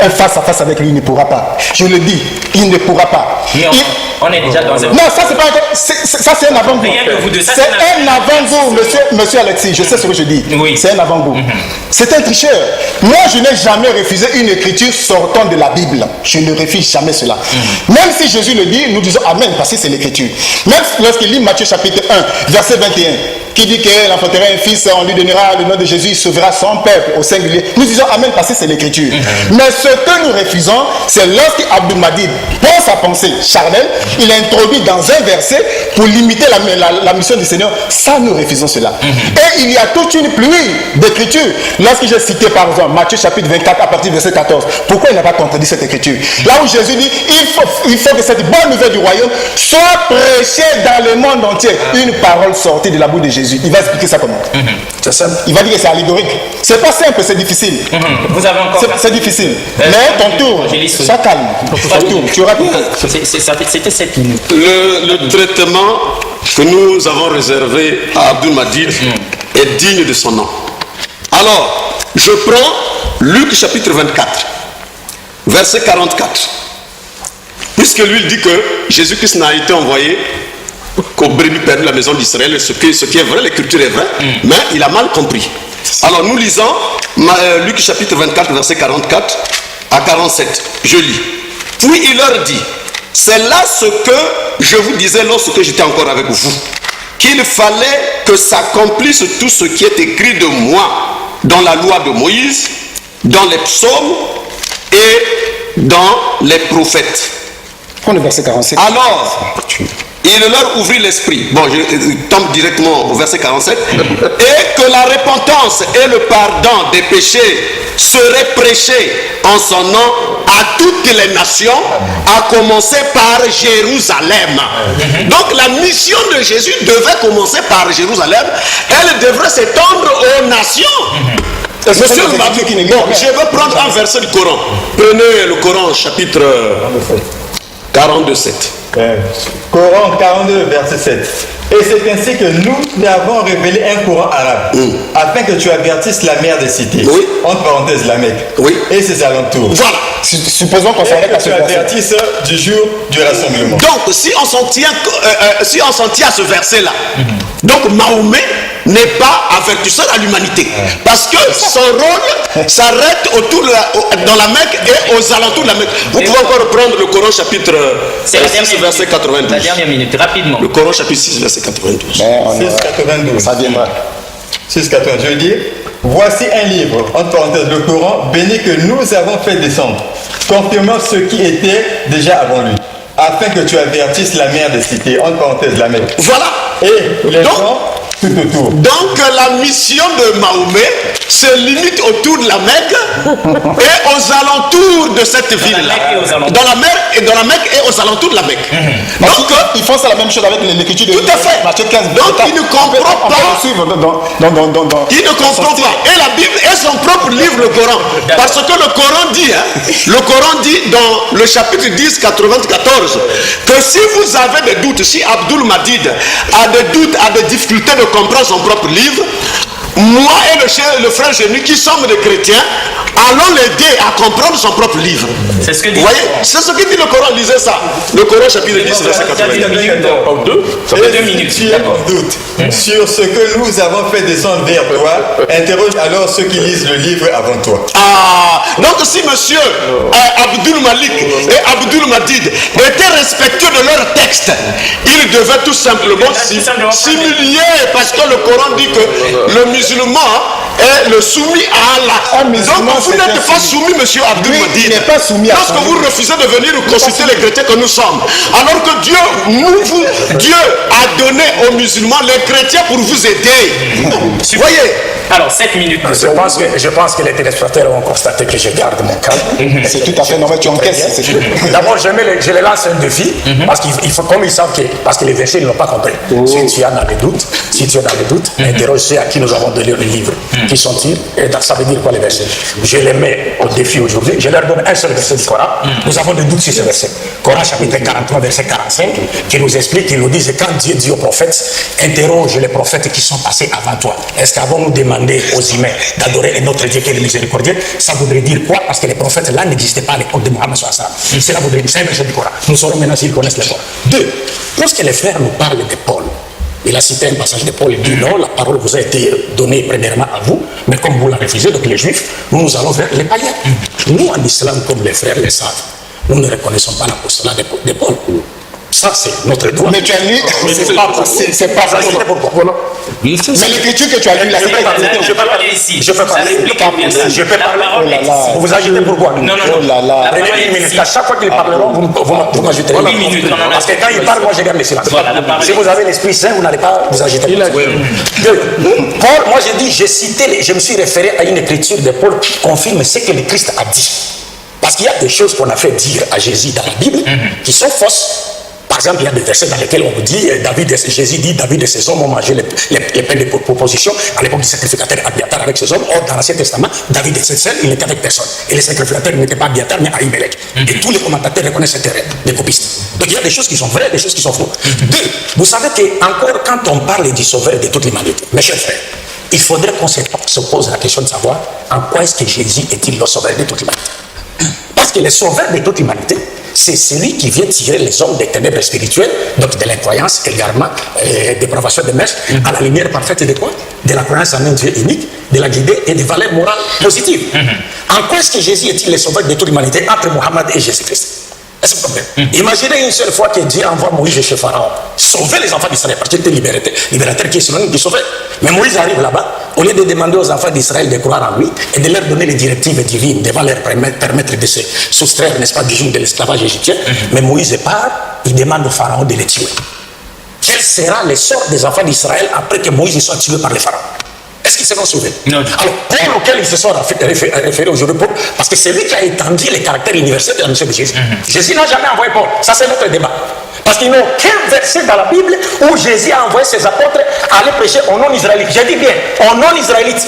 Un face à face avec lui, il ne pourra pas. Je le dis, il ne pourra pas. On est déjà dans un... Non, ça, c'est pas encore... Ça, c'est un avant-goût. C'est un avant-goût, monsieur Alexis. Je sais ce que je dis. Oui. C'est un avant-goût. C'est un tricheur. Moi, je n'ai jamais refusé une écriture sortant de la Bible. Je ne refuse jamais cela. Même si Jésus le dit, nous disons Amen, parce que c'est l'écriture. Même lorsqu'il lit Matthieu chapitre 1, verset 21, qui dit qu'il enfantera un fils, on lui donnera le nom de Jésus, il sauvera son peuple au singulier. Nous disons Amen, parce que c'est l'écriture. Mais ce que nous refusons, c'est lorsqu'Abdul Majid, dans sa pensée charnelle, il introduit dans un verset pour limiter la mission du Seigneur. Ça, nous refusons cela. Et il y a toute une pluie d'écritures. Lorsque j'ai cité par exemple Matthieu chapitre 24 à partir du verset 14, pourquoi il n'a pas contredit cette écriture? Là où Jésus dit, il faut que cette bonne nouvelle du royaume soit prêchée dans le monde entier. Une parole sortie de la bouche de Jésus. Il va expliquer ça comment? C'est simple. Il va dire que c'est allégorique. C'est pas simple, c'est difficile. Vous avez encore... C'est difficile. Mais ton tour, sois calme. Ton tour, tu auras tout. C'était cette minute. Le traitement que nous avons réservé à Abdul Majid est digne de son nom. Alors, je prends Luc chapitre 24, verset 44. Puisque lui il dit que Jésus-Christ n'a été envoyé qu'aux brebis perdues de la maison d'Israël, ce qui est vrai, l'écriture est vraie, mais il a mal compris. Alors nous lisons Luc chapitre 24, verset 44 à 47. Je lis. Puis il leur dit, c'est là ce que je vous disais lorsque j'étais encore avec vous, qu'il fallait que s'accomplisse tout ce qui est écrit de moi dans la loi de Moïse, dans les psaumes et dans les prophètes. Prends le verset 47. Alors, il leur ouvrit l'esprit. Bon, je tombe directement au verset 47. Et que la repentance et le pardon des péchés seraient prêchés en son nom à toutes les nations, à commencer par Jérusalem. Donc la mission de Jésus devait commencer par Jérusalem. Elle devrait s'étendre aux nations. Monsieur le Maître, je vais prendre un verset du Coran. Prenez le Coran, chapitre 42, 7. Coran 42, verset 7. Et c'est ainsi que nous avons révélé un Coran arabe, afin que tu avertisses la mère des cités, entre parenthèses la Mecque, et ses alentours. Voilà. Supposons qu'on s'arrête à ce verset. Tu avertisses du jour du rassemblement. Donc, si on s'en tient à ce verset-là, donc Mahomet n'est pas avertisseur à l'humanité. Parce que son rôle s'arrête dans la Mecque et aux alentours de la Mecque. Vous pouvez encore reprendre le Coran chapitre 6, verset 92. La dernière minute, rapidement. Le Coran chapitre 6, verset 92. 6,92. Ça viendra. 6,92. Je veux dire, voici un livre, entre parenthèses, le Coran, béni que nous avons fait descendre, confirmant ce qui était déjà avant lui, afin que tu avertisses la mère des cités, entre parenthèses, la Mecque. Voilà. Et les gens tout autour. Donc la mission de Mahomet se limite autour de la Mecque et aux alentours de cette ville-là. Dans la Mecque et aux alentours de la Mecque. Donc ils font ça la même chose avec l'écriture de tout à fait. Matthieu 15. Donc il ne comprend pas. Il ne comprend pas. Et la Bible est son propre livre, le Coran. Parce que le Coran dit dans le chapitre 10, 94, que si vous avez des doutes, si Abdul Madid a des doutes, a des difficultés de comprendre son propre livre, moi et le frère Génie qui sommes des chrétiens, allons l'aider à comprendre son propre livre. C'est ce que dit. Vous voyez, c'est ce que dit le Coran. Lisez ça. Le Coran chapitre 10, verset 92. Ça fait 2 minutes. Si tu as un doute sur ce que nous avons fait descendre vers toi, interroge alors ceux qui lisent le livre avant toi. Ah, donc si monsieur Abdul Malik et Abdul Madid étaient respectueux de leur texte, ils devaient tout simplement s'humilier, parce que le Coran dit que le musulman est le soumis à Allah. Donc vous n'êtes pas soumis, monsieur Abdul Madid. Il n'est pas soumis à Allah. Lorsque vous refusez de venir consulter les chrétiens que nous sommes, alors que Dieu a donné aux musulmans les chrétiens pour vous aider. Vous voyez? Alors, 7 minutes. Je pense que les téléspectateurs ont constaté que je garde mon calme. C'est tout à fait normal, tu encaisses. D'abord, je les lance un défi, parce qu'il faut, comme ils savent que, parce que les versets, ils n'ont pas compris. Si tu en as des doutes, interroge ceux à qui nous avons donné le livre. Qui sont-ils? Et ça veut dire quoi les versets? Je les mets au défi aujourd'hui. Je leur donne un seul verset du Coran. Nous avons des doutes sur ce verset. Coran chapitre 43, verset 45, qui nous explique, qui nous dit que quand Dieu dit aux prophètes, interroge les prophètes qui sont passés avant toi. Est-ce qu'avant nous demander aux humains d'adorer un autre Dieu qui est le miséricordieux? Ça voudrait dire quoi? Parce que les prophètes là n'existaient pas à l'époque de Mohammed sallallahu alayhi wa sallam. Cela voudrait dire, c'est un verset du Coran. Nous saurons maintenant s'ils connaissent le Coran. 2. Lorsque les frères nous parlent de Paul, il a cité un passage de Paul, il dit non, la parole vous a été donnée premièrement à vous, mais comme vous la refusez, donc les juifs, nous allons vers les païens. Nous en islam, comme les frères le savent, nous ne reconnaissons pas l'apostolat de Paul. Ça, c'est notre droit. Mais tu as lu, c'est pas ça. Voilà. Mais l'écriture que tu as lu, là, je peux parler ici. Je peux parler. Je peux parler. Vous vous agitez pourquoi? Non. Prenez une minute. À chaque fois qu'ils parleront, vous m'ajouterez. 8 minutes. Parce que quand ils parlent, moi je garde le silence. Si vous avez l'Esprit Saint, vous n'allez pas vous agiter. Paul, moi j'ai dit, je me suis référé à une écriture de Paul qui confirme ce que le Christ a dit. Parce qu'il y a des choses qu'on a fait dire à Jésus dans la Bible qui sont fausses. Par exemple, il y a des versets dans lesquels on vous dit, Jésus dit, David et ses hommes ont mangé les pains de proposition à l'époque du sacrificateur Abiatar avec ses hommes. Or, dans l'Ancien Testament, David était seul, il n'était avec personne. Et les sacrificateurs n'étaient pas Abiatar, mais Ahimelech. Et tous les commentateurs reconnaissent cette erreur, des copistes. Donc il y a des choses qui sont vraies, des choses qui sont fausses. 2. Vous savez qu'encore quand on parle du sauveur de toute l'humanité, mes chers frères, il faudrait qu'on se pose la question de savoir en quoi est-ce que Jésus est-il le sauveur de toute l'humanité. Parce que le sauveur de toute l'humanité, c'est celui qui vient tirer les hommes des ténèbres spirituelles, donc de l'incroyance, également dépravation de mœurs, à la lumière parfaite de quoi? De la croyance en un Dieu unique, de la guider et des valeurs morales positives. En quoi est-ce que Jésus est-il le sauveur de toute l'humanité entre Mohammed et Jésus-Christ? Est-ce que vous comprenez? Imaginez une seule fois que Dieu envoie Moïse chez Pharaon, sauver les enfants d'Israël, parce qu'il était libérateur qui est synonyme du sauveur. Mais Moïse arrive là-bas, au lieu de demander aux enfants d'Israël de croire en lui et de leur donner les directives divines devant leur permettre de se soustraire, n'est-ce pas, du joug de l'esclavage égyptien, mais Moïse part, il demande au Pharaon de les tuer. Quel sera le sort des enfants d'Israël après que Moïse soit tué par le Pharaon? Est-ce qu'ils seront sauvés? Non. Alors, Paul, auquel ils se sont référés aujourd'hui, parce que c'est lui qui a étendu les caractères universels de la mission de Jésus. Jésus n'a jamais envoyé Paul. Ça, c'est notre débat. Parce qu'il n'y a aucun verset dans la Bible où Jésus a envoyé ses apôtres à aller prêcher aux non-israélites. Je dis bien, aux non-israélites.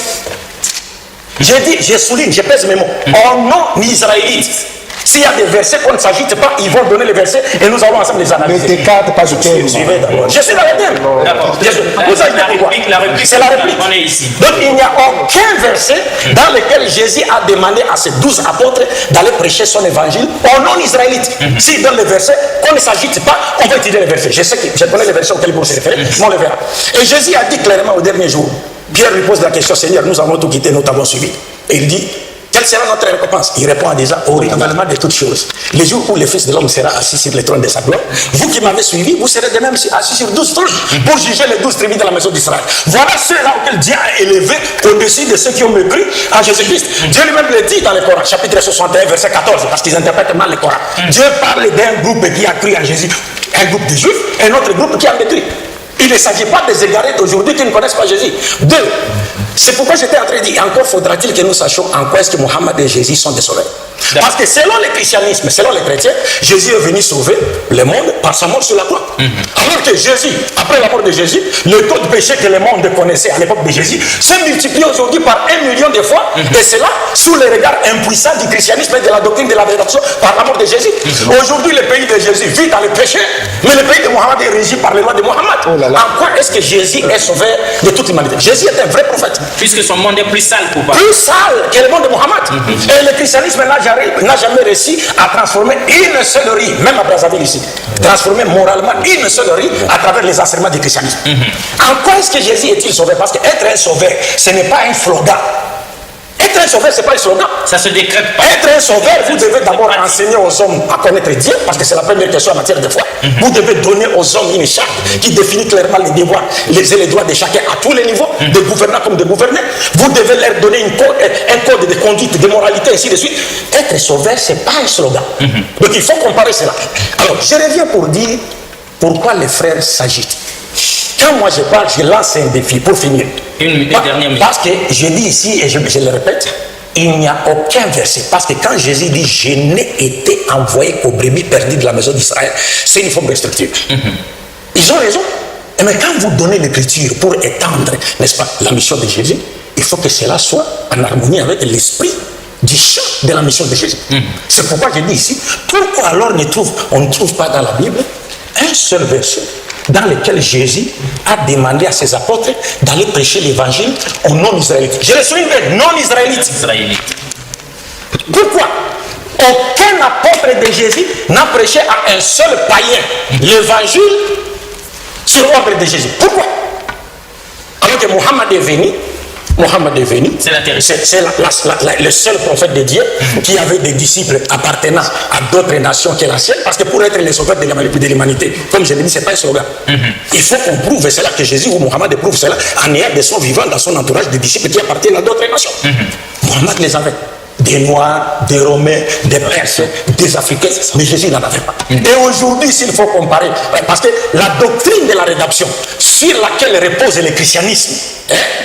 Je souligne, je pèse mes mots. Aux non-israélites. S'il y a des versets qu'on ne s'agite pas, ils vont donner les versets et nous allons ensemble les analyser. Ne t'écarte pas du thème. Suivez d'abord. Je suis dans le thème. La réplique, c'est la réplique. On est ici. Donc il n'y a aucun verset dans lequel Jésus a demandé à ses 12 apôtres d'aller prêcher son évangile aux non-israélites. S'il donne les versets, qu'on ne s'agite pas, on va étudier les versets. Je connais les versets auxquels vous se référez, mais on les verra. Et Jésus a dit clairement au dernier jour, Pierre lui pose la question, Seigneur, nous avons tout quitté, nous t'avons suivi. Et il dit, quelle sera notre récompense? Il répond déjà au renouvellement de toutes choses. Les jours où le Fils de l'homme sera assis sur le trône de sa gloire, vous qui m'avez suivi, vous serez de même assis sur 12 trônes pour juger les 12 tribus de la maison d'Israël. Voilà ceux-là auxquels Dieu a élevé au-dessus de ceux qui ont mépris en Jésus-Christ. Dieu lui-même le dit dans le Coran, chapitre 61, verset 14, parce qu'ils interprètent mal le Coran. Dieu parle d'un groupe qui a cru en Jésus, un groupe de Juifs, et un autre groupe qui a mépris. Il ne s'agit pas des égarés d'aujourd'hui qui ne connaissent pas Jésus. Deux, c'est pourquoi j'étais en train de dire, encore faudra-t-il que nous sachions en quoi est-ce que Mohammed et Jésus sont des sauveurs. Parce que selon le christianisme, selon les chrétiens, Jésus est venu sauver le monde par sa mort sur la croix. Alors que Jésus, après la mort de Jésus, le taux de péché que le monde connaissait à l'époque de Jésus s'est multiplié aujourd'hui par 1 million de fois, et cela sous le regard impuissant du christianisme et de la doctrine de la rédemption par la mort de Jésus. Aujourd'hui, le pays de Jésus vit dans le péché, mais le pays de Mohammed est régi par les lois de Mohammed. En quoi est-ce que Jésus est sauveur de toute l'humanité? Jésus est un vrai prophète. Puisque son monde est plus sale pour pas. Plus sale que le monde de Mohammed. Et le christianisme n'a jamais réussi à transformer une seule riz, même à Brazzaville ici, transformer moralement une seule riz à travers les enseignements du christianisme. En quoi est-ce que Jésus est-il sauveur? Parce qu'être un sauveur, ce n'est pas un slogan. Être un sauveur, ce n'est pas un slogan. Ça se décrète pas. Être un sauveur, vous devez d'abord enseigner aux hommes à connaître Dieu, parce que c'est la première question en matière de foi. Vous devez donner aux hommes une charte qui définit clairement les devoirs et les droits de chacun à tous les niveaux, de gouvernants comme de gouvernés. Vous devez leur donner un code de conduite, de moralité, ainsi de suite. Être sauveur, ce n'est pas un slogan. Donc il faut comparer cela. Alors, je reviens pour dire pourquoi les frères s'agitent. Quand moi je parle, je lance un défi pour finir. Une dernière minute. Parce que je dis ici, et je le répète, il n'y a aucun verset. Parce que quand Jésus dit « Je n'ai été envoyé qu'aux brebis perdues de la maison d'Israël », c'est une forme de structure. Ils ont raison. Mais quand vous donnez l'écriture pour étendre, n'est-ce pas, la mission de Jésus, il faut que cela soit en harmonie avec l'esprit du champ de la mission de Jésus. C'est pourquoi je dis ici, pourquoi alors on ne trouve pas dans la Bible un seul verset dans lequel Jésus a demandé à ses apôtres d'aller prêcher l'évangile aux non-israélites. Je le souligne, non-israélites. Pourquoi aucun apôtre de Jésus n'a prêché à un seul païen l'évangile sur l'ordre de Jésus? Pourquoi? Alors que Mohammed est venu, c'est le seul prophète de Dieu qui avait des disciples appartenant à d'autres nations que la sienne, parce que pour être le sauveur de l'humanité, comme je l'ai dit, ce n'est pas un slogan. Il faut qu'on prouve cela, que Jésus ou Mohammed prouve cela en ayant des sons vivants dans son entourage des disciples qui appartiennent à d'autres nations. Mohammed les avait. Des Noirs, des Romains, des Perses, des Africains, mais Jésus n'en avait pas. Et aujourd'hui, s'il faut comparer, parce que la doctrine de la rédemption sur laquelle repose le christianisme,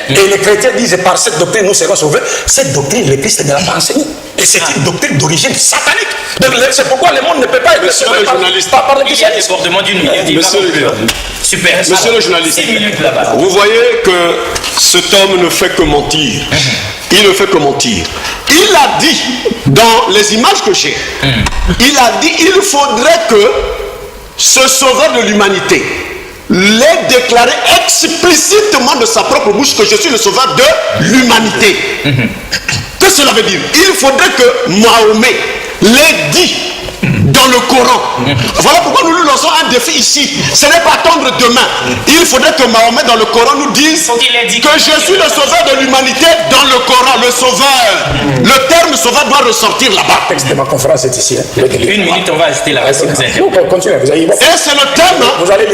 et les chrétiens disent par cette doctrine nous serons sauvés, cette doctrine, le Christ ne l'a pas enseignée. Et c'est une doctrine d'origine satanique. Donc c'est pourquoi le monde ne peut pas être sauvé par le christianisme. Super. Monsieur le journaliste, vous voyez que cet homme ne fait que mentir. Il ne fait que mentir. Il a dit, dans les images que j'ai, il a dit, il faudrait que ce sauveur de l'humanité l'ait déclaré explicitement de sa propre bouche que je suis le sauveur de l'humanité. Que cela veut dire? Il faudrait que Mahomet l'ait dit dans le Coran. Voilà pourquoi nous lui lançons un défi ici. Ce n'est pas attendre demain. Il faudrait que Mahomet dans le Coran nous dise que je suis le sauveur de l'humanité dans le Coran, le sauveur. Le terme sauveur doit ressortir là-bas. Le texte de ma conférence est ici. Une minute, on va ajouter la reste. Continuez, vous allez. Et c'est le thème,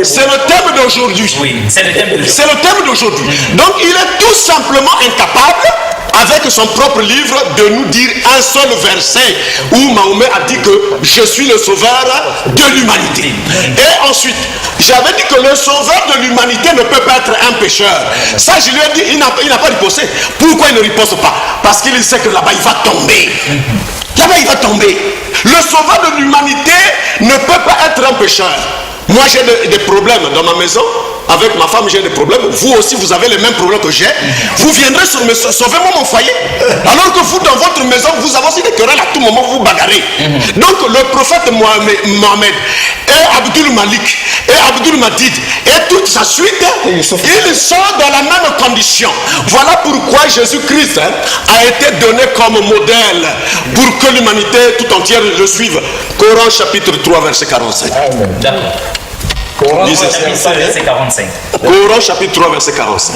c'est le thème d'aujourd'hui. Oui, c'est le thème d'aujourd'hui. C'est le thème d'aujourd'hui. Donc il est tout simplement incapable, avec son propre livre, de nous dire un seul verset où Mahomet a dit que je suis le sauveur de l'humanité. Et ensuite, j'avais dit que le sauveur de l'humanité ne peut pas être un pécheur. Ça, je lui ai dit, il n'a pas riposté. Pourquoi il ne riposte pas? Parce qu'il sait que là-bas, il va tomber. Là-bas, il va tomber. Le sauveur de l'humanité ne peut pas être un pécheur. Moi, j'ai des problèmes dans ma maison. avec ma femme, j'ai des problèmes. Vous aussi, vous avez les mêmes problèmes que j'ai. Vous viendrez sur me sauvez-moi mon foyer. Alors que vous, dans votre maison, vous avez aussi des querelles à tout moment, vous bagarrez. Donc, le prophète Mohamed et Abdul Malik et Abdul Madid et toute sa suite, ils sont dans la même condition. Voilà pourquoi Jésus-Christ a été donné comme modèle pour que l'humanité tout entière le suive. Coran chapitre 3 verset 45. D'accord. Coran verset 45. Coran chapitre 3 verset 45.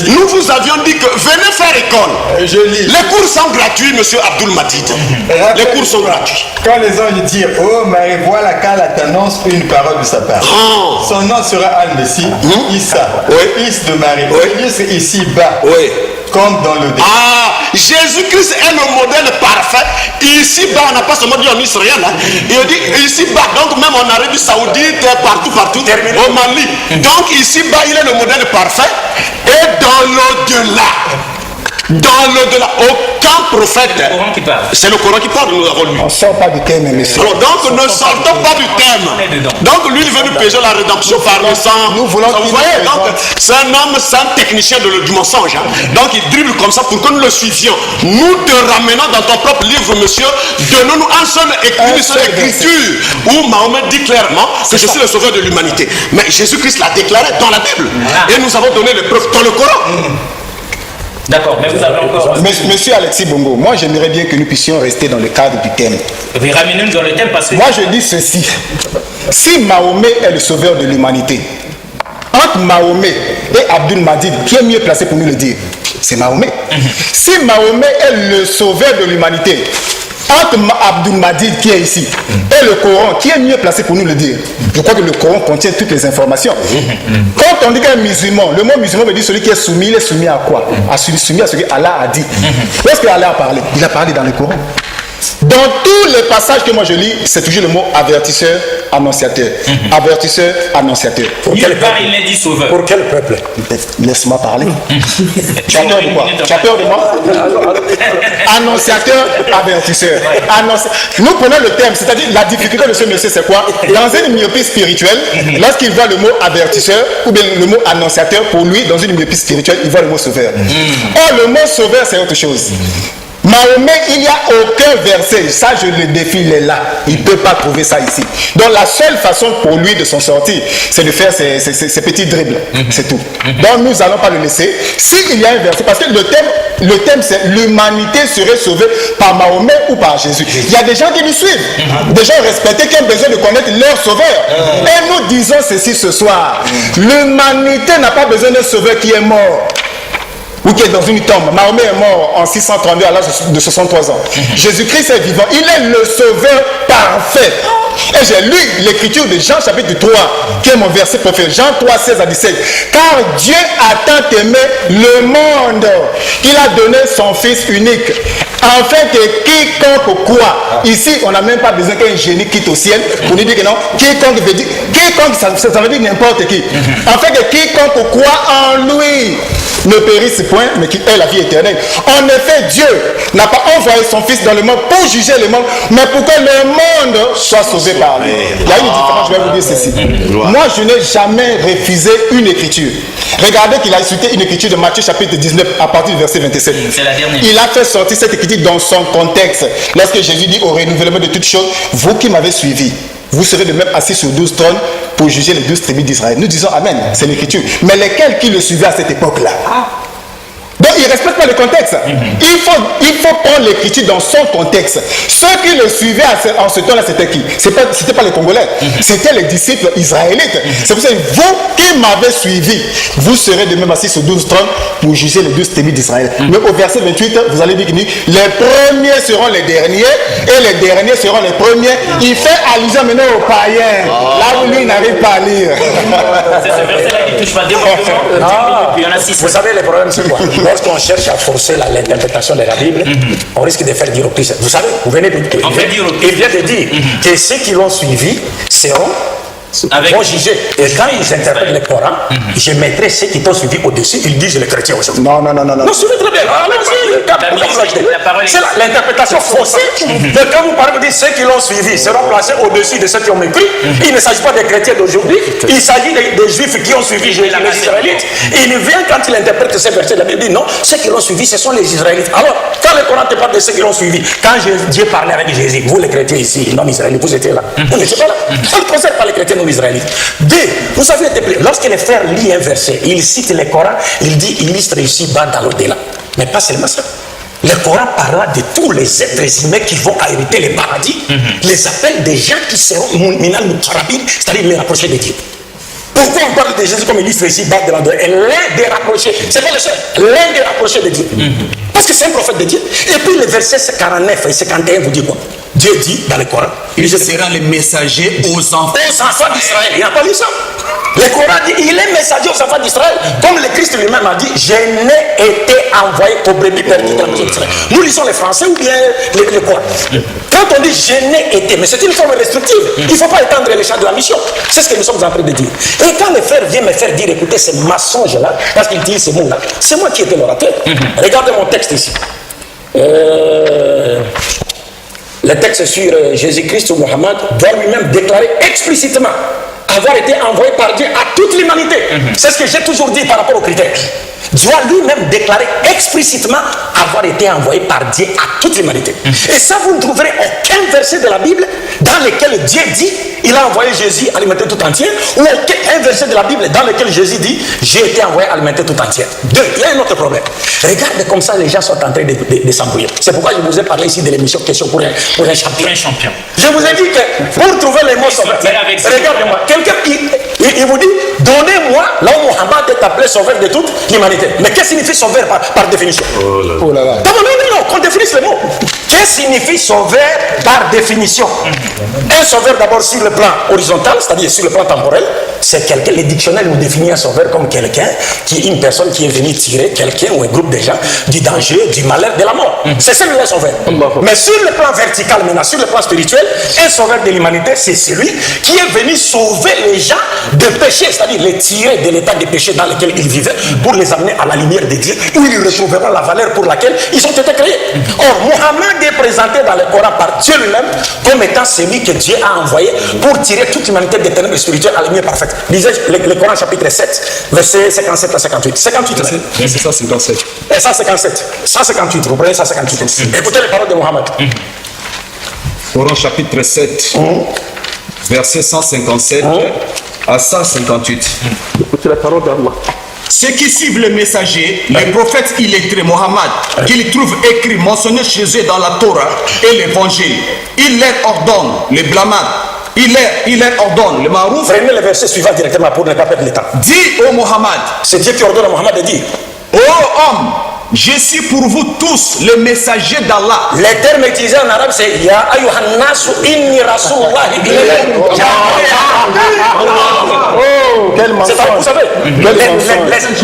Nous vous avions dit que venez faire école. Les cours sont gratuits, monsieur Abdul Madid. Les cours sont gratuits. Quand les anges disent oh Marie, voilà qu'elle t'annonce une parole de sa part. Son nom sera Al-Messie, Issa, fils de Marie. C'est ici-bas. Comme dans le début. Jésus-Christ est le modèle parfait. Ici-bas, on n'a pas seulement dit en Israël. Il dit ici-bas, donc même en Arabie Saoudite, partout, au Mali. Donc ici-bas, il est le modèle parfait. Et dans l'au-delà, aucun prophète. C'est le Coran qui parle, nous avons lu. On ne sort pas du thème, monsieur. Alors, donc ne sortons pas du thème. Donc lui, il veut nous pécher la rédemption par le sang. Nous voulons vous voyez, donc c'est un homme, c'est un technicien du mensonge. Donc il dribble comme ça pour que nous le suivions. Nous te ramenons dans ton propre livre, monsieur. Donnons-nous une seule écriture où Mahomet dit clairement que je suis le sauveur de l'humanité. Mais Jésus-Christ l'a déclaré dans la Bible. Et nous avons donné les preuves dans le Coran. D'accord, mais vous avez encore... Monsieur Alexis Bongo, moi j'aimerais bien que nous puissions rester dans le cadre du thème. Vous ramenez-nous dans le thème parce que... Moi je dis ceci. Si Mahomet est le sauveur de l'humanité, entre Mahomet et Abdul Madid, qui est mieux placé pour nous le dire? C'est Mahomet. Si Mahomet est le sauveur de l'humanité, entre Abdul Madid qui est ici et le Coran, qui est mieux placé pour nous le dire? Je crois que le Coran contient toutes les informations. Quand on dit qu'un musulman, le mot musulman veut dire celui qui est soumis, il est soumis à quoi? Soumis à ce que Allah a dit. Où est-ce que Allah a parlé? Il a parlé dans le Coran. Dans tous les passages que moi je lis, c'est toujours le mot avertisseur, annonciateur. Avertisseur, annonciateur. Il est dit sauveur. Pour quel peuple? Laisse-moi parler. Tu as peur de quoi? Tu as peur de moi? Annonciateur, avertisseur. Nous prenons le thème, c'est-à-dire la difficulté de ce monsieur, c'est quoi? Dans une myopie spirituelle, lorsqu'il voit le mot avertisseur ou bien le mot annonciateur, pour lui, dans une myopie spirituelle, il voit le mot sauveur. Or, le mot sauveur, c'est autre chose. Mahomet, il n'y a aucun verset, ça je le défie, il est là, il ne peut pas trouver ça ici. Donc la seule façon pour lui de s'en sortir, c'est de faire ces petits dribbles, c'est tout. Donc nous n'allons pas le laisser. S'il y a un verset, parce que le thème c'est l'humanité serait sauvée par Mahomet ou par Jésus. Il y a des gens qui nous suivent, des gens respectés qui ont besoin de connaître leur sauveur. Et nous disons ceci ce soir, l'humanité n'a pas besoin d'un sauveur qui est mort ou qui est dans une tombe. Mahomet est mort en 632 à l'âge de 63 ans. Jésus-Christ est vivant. Il est le sauveur parfait. Et j'ai lu l'écriture de Jean chapitre 3, qui est mon verset préféré. Jean 3, 16 à 17. Car Dieu a tant aimé le monde qu'il a donné son Fils unique, afin que quiconque croit, ici on n'a même pas besoin qu'un génie quitte au ciel pour nous dire que non, quiconque veut dire, quiconque ça veut dire n'importe qui, afin que quiconque croit en lui ne périsse point, mais qui ait la vie éternelle. En effet, Dieu n'a pas envoyé son Fils dans le monde pour juger le monde, mais pour que le monde soit sauvé par lui. Il y a une différence, je vais vous dire ceci. Moi, je n'ai jamais refusé une écriture. Regardez qu'il a cité une écriture de Matthieu chapitre 19 à partir du verset 27. C'est la dernière. Il a fait sortir cette écriture dans son contexte. Lorsque Jésus dit au renouvellement de toutes choses, vous qui m'avez suivi, vous serez de même assis sur 12 trônes pour juger les 12 tribus d'Israël. Nous disons Amen, c'est l'écriture. Mais lesquels qui le suivaient à cette époque-là? Donc il ne respecte pas le contexte. Il faut prendre l'écriture dans son contexte. Ceux qui le suivaient en ce temps-là, c'était qui? C'était pas les Congolais. C'était les disciples israélites. C'est pour ça que vous qui m'avez suivi, vous serez de même assis sur 12 trônes pour juger les 12 tribus d'Israël. Mais au verset 28, vous allez dire que les premiers seront les derniers et les derniers seront les premiers. Il fait allusion maintenant aux païens. Là où lui n'arrive pas à lire. C'est ce verset-là qui touche pas des Vous savez, le problème, c'est quoi? Lorsqu'on cherche à forcer l'interprétation de la Bible, on risque de faire dire au Christ. Vous savez, vous venez de dire. Il vient de dire que ceux qui l'ont suivi seront vont juger. Et quand ils interprètent le Coran, je mettrai ceux qui t'ont suivi au-dessus, ils disent les chrétiens aujourd'hui. Non. Non, suivez très bien. C'est l'interprétation faussée. Donc quand vous parlez, vous dites ceux qui l'ont suivi seront placés au-dessus de ceux qui ont mépris. Il ne s'agit pas des chrétiens d'aujourd'hui, il s'agit des juifs qui ont suivi les Israélites. Il vient quand il interprète ces versets de la Bible, il dit non, ceux qui l'ont suivi, ce sont les Israélites. Alors, quand le Coran te parle de ceux qui l'ont suivi, quand Dieu parlait avec Jésus, vous les chrétiens ici, non-israélites, vous étiez là. Vous n'étiez pas là. On ne concerne pas les chrétiens non-israélites. Vous avez été pris. Lorsque les frères lisent un verset, ils citent le Coran, il dit, il liste ici-bas dans l'au-delà. Mais pas seulement ça. Le Coran parlera de tous les êtres humains qui vont hériter les paradis, les appelle des gens qui seront minal mutarabin, c'est-à-dire les rapprochés de Dieu. Pourquoi on parle de Jésus comme il illustre ici-bas de l'au-delà? L'un des rapprochés, c'est pas le seul, l'un des rapprochés de Dieu. Parce que c'est un prophète de Dieu. Et puis le verset 49 et 51 vous dit quoi? Dieu dit dans le Coran, il sera le messager aux enfants d'Israël. Il n'a pas lu ça. Le Coran dit, il est messager aux enfants d'Israël. Comme le Christ lui-même a dit, je n'ai été envoyé qu'aux brebis perdues de la maison d'Israël. Nous lisons les Français ou bien le Coran. Quand on dit je n'ai été, mais c'est une forme restrictive. Il ne faut pas étendre les champs de la mission. C'est ce que nous sommes en train de dire. Et quand les frères viennent me faire dire, écoutez, ces mensonges-là, parce qu'ils disent ces mots-là, c'est moi qui étais l'orateur. Regardez mon texte ici. Le texte sur Jésus-Christ ou Mohammed doit lui-même déclarer explicitement avoir été envoyé par Dieu à toute l'humanité. C'est ce que j'ai toujours dit par rapport aux critères. Doit lui-même déclarer explicitement avoir été envoyé par Dieu à toute l'humanité. Et ça, vous ne trouverez aucun verset de la Bible dans lequel Dieu dit il a envoyé Jésus alimenter tout entier, ou aucun verset de la Bible dans lequel Jésus dit j'ai été envoyé alimenter tout entier. Deux, il y a un autre problème. Regardez comme ça les gens sont en train de s'embrouiller. C'est pourquoi je vous ai parlé ici de l'émission Question pour un champion. Je vous ai dit que pour trouver les mots sauveurs, regardez-moi, quelqu'un il vous dit donnez-moi là où Mohammed est appelé sauveur de toute l'humanité. Mais qu'est-ce que signifie sauveur par définition? Oh là là. Non, qu'on définisse le mot. Qu'est-ce que signifie sauveur par définition? Un sauveur d'abord sur le plan horizontal, c'est-à-dire sur le plan temporel, c'est quelqu'un, les dictionnaires nous définissent un sauveur comme quelqu'un une personne qui est venue tirer quelqu'un ou un groupe de gens du danger, du malheur, de la mort. C'est ça le sauveur. Mais sur le plan vertical, maintenant, sur le plan spirituel, un sauveur de l'humanité, c'est celui qui est venu sauver les gens de péché, c'est-à-dire les tirer de l'état de péché dans lequel ils vivaient pour les amener à la lumière de Dieu, où ils retrouveront la valeur pour laquelle ils ont été créés. Or, Mohammed est présenté dans le Coran par Dieu lui-même comme étant celui que Dieu a envoyé pour tirer toute l'humanité des ténèbres spirituelles à la lumière parfaite. Lisez le Coran chapitre 7, versets 57 à 58. 58 c'est ça, 57. Et 157. 158, vous prenez 158. Écoutez les paroles de Mohammed. Coran chapitre 7, verset 157 à 158. Écoutez la parole d'Allah. Ceux qui suivent le messager, le prophète illettré Mohammed, qu'ils trouvent écrit, mentionné chez eux dans la Torah et l'évangile, il leur ordonne le blâmade, il leur ordonne le marouf. Prenez le verset suivant directement pour ne pas perdre le temps. Dis au Mohammed, c'est Dieu qui ordonne à Mohammed de dire, ô homme, je suis pour vous tous le messager d'Allah. Le terme utilisé en arabe c'est Ya ayyuhan nasu inni rasulullah ilaykum. Oh, quel mensonge. Vous savez,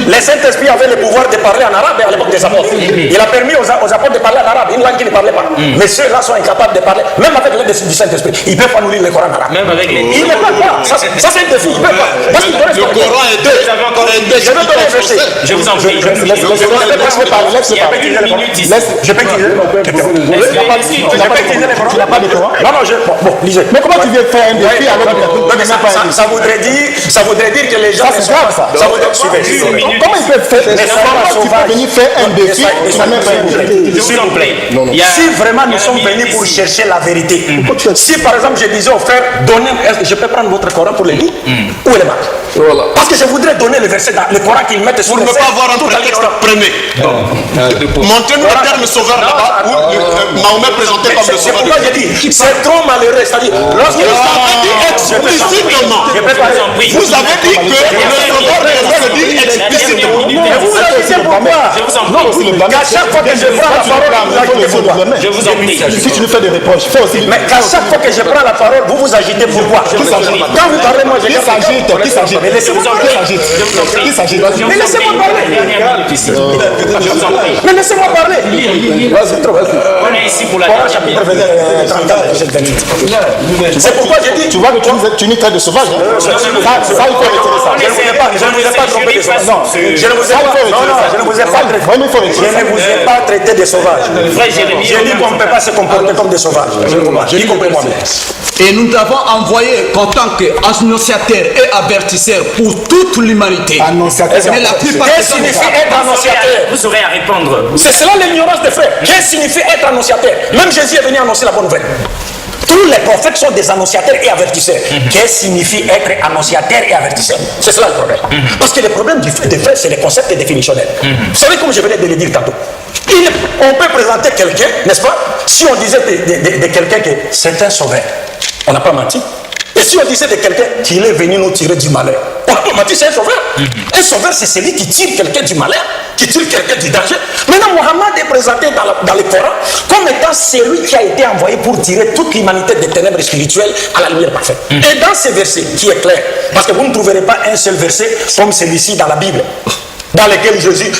les Saint-Esprit avaient le pouvoir de parler en arabe à l'époque des apôtres. Il a permis aux apôtres de parler en arabe, une langue qu'ils ne parlaient pas. Mais ceux-là sont incapables de parler, même avec l'aide du Saint-Esprit. Ils ne peuvent pas nous lire le Coran en arabe. Même avec les... Ils ne peuvent pas. Ça c'est un défi. Ils ne peuvent pas. Parce qu'ils connaissent le Coran est deux. Je vais donner un verset. Je vous en prie. Je peux utiliser le Coran. Tu n'as pas de Coran? Non, bon, lisez. Mais comment tu veux faire un défi avec ça voudrait dire que les gens... c'est grave ça. Comment ils peuvent faire tu peux venir faire un défi? S'il vous plaît. Si vraiment nous sommes venus pour chercher la vérité, si par exemple je disais aux frères, je peux prendre votre Coran pour le lire? Où est le marque? Parce que je voudrais donner le verset dans le Coran qu'ils mettent sur le Pour ne pas avoir un prétexte, prenez. Montrez-nous le terme sauveur là-bas où Mahomet présenté comme le sauveur. C'est pourquoi j'ai dit, c'est trop malheureux. C'est-à-dire, lorsque vous avez dit explicitement, vous avez dit que le sauveur se dit explicitement. vous agitez pourquoi? Je vous en Non, prie. c'est Qu'à chaque fois que je prends la parole, vous agitez pourquoi? Je vous en prie. Si tu nous fais des reproches, fais aussi. Mais qu'à chaque fois que je prends la parole, vous vous agitez pourquoi? Quand vous parlez, moi je Qui s'agite? Qui s'agite? Mais laissez-moi parler. Qui s'agite? Mais laissez-moi parler. Mais laissez-moi parler. On est ici pour la dernière minute. C'est pourquoi j'ai dit. Tu vois que tu nous traites de sauvage. Ça, il faut retirer ça. Je ne vous ai pas trompé de sauvage. Non, je ne vous ai pas. Je ne vous ai pas traité. Je ne vous ai pas traité de sauvage. J'ai dit qu'on ne peut pas se comporter comme des sauvages. J'ai dit compris moi-même. Et nous t'avons envoyé en tant qu'annonciateur et avertisseur pour toute l'humanité. Mais la plupart Qu'est-ce que signifie être annonciateur? Vous aurez à répondre. C'est cela l'ignorance des frères. Qu'est-ce que signifie être annonciateur? Même Jésus est venu annoncer la bonne nouvelle. Tous les prophètes sont des annonciateurs et avertisseurs. Qu'est-ce que signifie être annonciateur et avertisseur? C'est cela le problème. Parce que le problème des frères, c'est les concepts définitionnels. Vous savez, comme je venais de le dire tantôt, on peut présenter quelqu'un, n'est-ce pas? Si on disait de quelqu'un que c'est un sauveur, on n'a pas menti. Et si on disait de quelqu'un qu'il est venu nous tirer du malheur, on n'a pas menti, c'est un sauveur. Un sauveur, c'est celui qui tire quelqu'un du malheur, qui tire quelqu'un du danger. Maintenant, Mohammed est présenté dans le Coran comme étant celui qui a été envoyé pour tirer toute l'humanité des ténèbres spirituelles à la lumière parfaite. Et dans ce verset qui est clair, parce que vous ne trouverez pas un seul verset comme celui-ci dans la Bible, dans lequel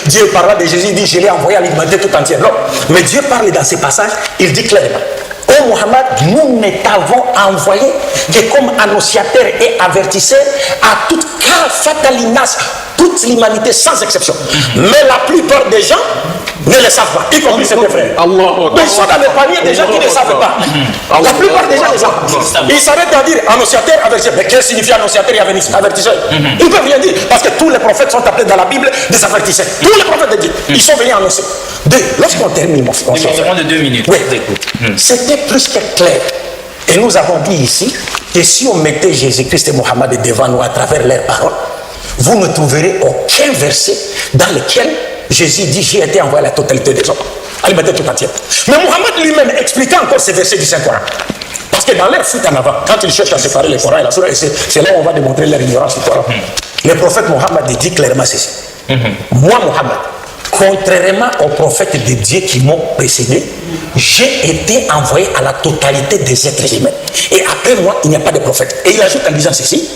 Dieu parla de Jésus, il dit, je l'ai envoyé à l'humanité tout entière. Non, mais Dieu parle dans ces passages, il dit clairement, ô Mohammed, nous ne t'avons envoyé que comme annonciateur et avertisseur à toute fatalinas, toute l'humanité sans exception. Mais la plupart des gens ne le savent pas, y compris ses frères. Donc ils sont dans le panier des gens qui ne savent pas. La plupart des gens ne savent pas. Ils s'arrêtent à dire annonciateur, avertisseur. Mais qu'est-ce que signifie annonciateur et avertisseur? Ils ne peuvent rien dire parce que tous les prophètes sont appelés dans la Bible des avertisseurs. Tous les prophètes de Dieu, ils sont venus annoncer. Lorsqu'on termine, mon frère, de 2 minutes. Oui, c'était plus que clair. Et nous avons dit ici que si on mettait Jésus-Christ et Mohammed devant nous à travers leurs paroles, vous ne trouverez aucun verset dans lequel Jésus dit j'ai été envoyé à la totalité des hommes, à l'humanité tout entière. Mais Mohammed lui-même expliquait encore ces versets du Saint-Coran. Parce que dans leur fuite en avant, quand ils cherchent à séparer le Coran et la Sourate, c'est là où on va démontrer leur ignorance du Coran. Le prophète Mohammed dit clairement ceci. Moi, Mohammed, contrairement aux prophètes de Dieu qui m'ont précédé, j'ai été envoyé à la totalité des êtres humains. Et après moi, il n'y a pas de prophète. Et il ajoute en disant ceci.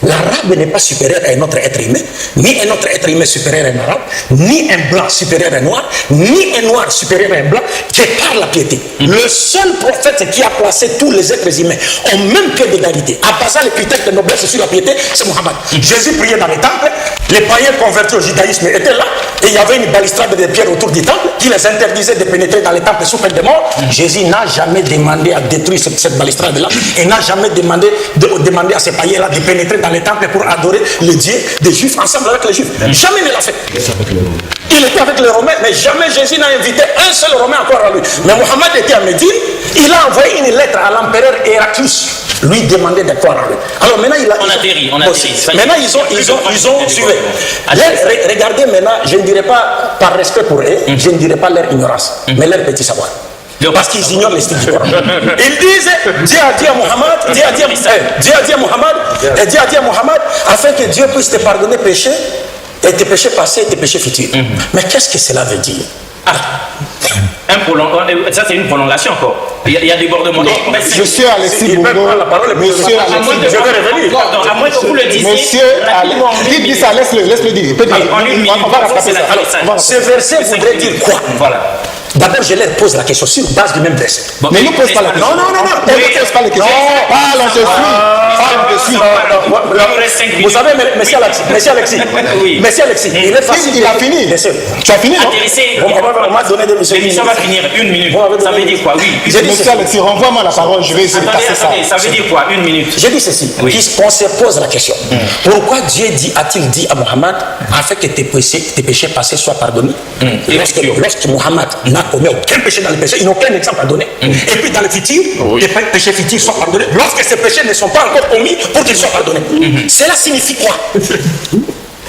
L'arabe n'est pas supérieur à un autre être humain, ni un autre être humain supérieur à un arabe, ni un blanc supérieur à un noir, ni un noir supérieur à un blanc, qui par la piété. Le seul prophète qui a placé tous les êtres humains au même pied d'égalité, en passant les critères de noblesse sur la piété, c'est Mohammed. Jésus priait dans les temples, les païens convertis au judaïsme étaient là, et il y avait une balustrade de pierre autour du temple qui les interdisait de pénétrer dans les temples sous peine de mort. Jésus n'a jamais demandé à détruire cette balustrade-là, et n'a jamais demandé à ces païens-là de pénétrer dans les temples pour adorer les dieux des Juifs ensemble avec les Juifs. Jamais ne l'a fait. Il était avec les Romains, mais jamais Jésus n'a invité un seul Romain encore à lui. Mais Mohammed était à Médine, il a envoyé une lettre à l'empereur Héraclius, lui demander de croire à lui. Alors maintenant, on atterrit. Maintenant, ils ont suivi. Regardez maintenant, je ne dirais pas par respect pour eux, je ne dirais pas leur ignorance, mais leur petit savoir. Parce qu'ils ignorent les styles du Coran. Ils disent, Dieu a dit à Mohammed, afin que Dieu puisse te pardonner péché, et tes péchés passés et tes péchés futurs. Mais qu'est-ce que cela veut dire? Ça, c'est une prolongation encore. Il y a des débordements. Monsieur Alexis Bongo, monsieur Alexis, je vais revenir. À moins que vous le disiez. Monsieur Alexis, dit ça, laisse-le dire. On va rattraper ça. Ce verset voudrait dire quoi? Voilà. D'abord, je leur pose la question sur base du même verset. Mais ne pose pas la question. Non. Ne pose pas la question. Parle, on te suit. Vous savez, monsieur Alexis, il est facile. Il a fini. Tu as fini, non? On m'a donné des missions. L'émission va finir 1 minute. Ça veut dire quoi? Oui. Monsieur Alexis, renvoie-moi la parole, je vais essayer de passer ça. Ça veut dire quoi? 1 minute. J'ai dit ceci. On se pose la question. Pourquoi Dieu a-t-il dit à Mohammed afin que tes péchés passés soient pardonnés? Lorsque Mohammed n'a commis aucun péché dans le péché, il n'a aucun exemple à donner. Et puis dans le futur, les péchés futurs sont pardonnés. Lorsque ces péchés ne sont pas encore commis pour qu'ils soient pardonnés. Cela signifie quoi?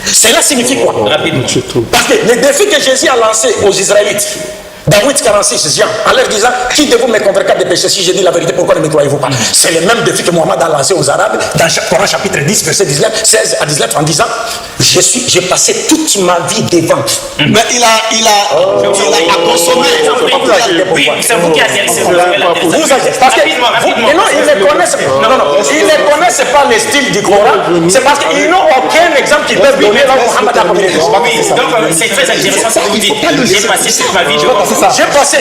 Cela signifie quoi? Rapidement. Parce que le défi que Jésus a lancé aux Israélites, Dans 8,46, Jean, en leur disant, qui de vous me convaincra des péchés si je dis la vérité, pourquoi ne me croyez-vous pas? C'est le même défi que Mohammed a lancé aux Arabes dans Coran chapitre 10, verset 16 à 19, en disant, j'ai passé toute ma vie devant. Mais il a consommé. Oui, c'est vous qui atterrissez. Parce que ils ne connaissent pas le style du Coran. C'est parce qu'ils n'ont aucun exemple qu'ils peuvent donner dans Mohammed a commis. Oui, donc c'est très intéressant ce que vous dites. J'ai passé toute ma vie devant vous. J'ai passé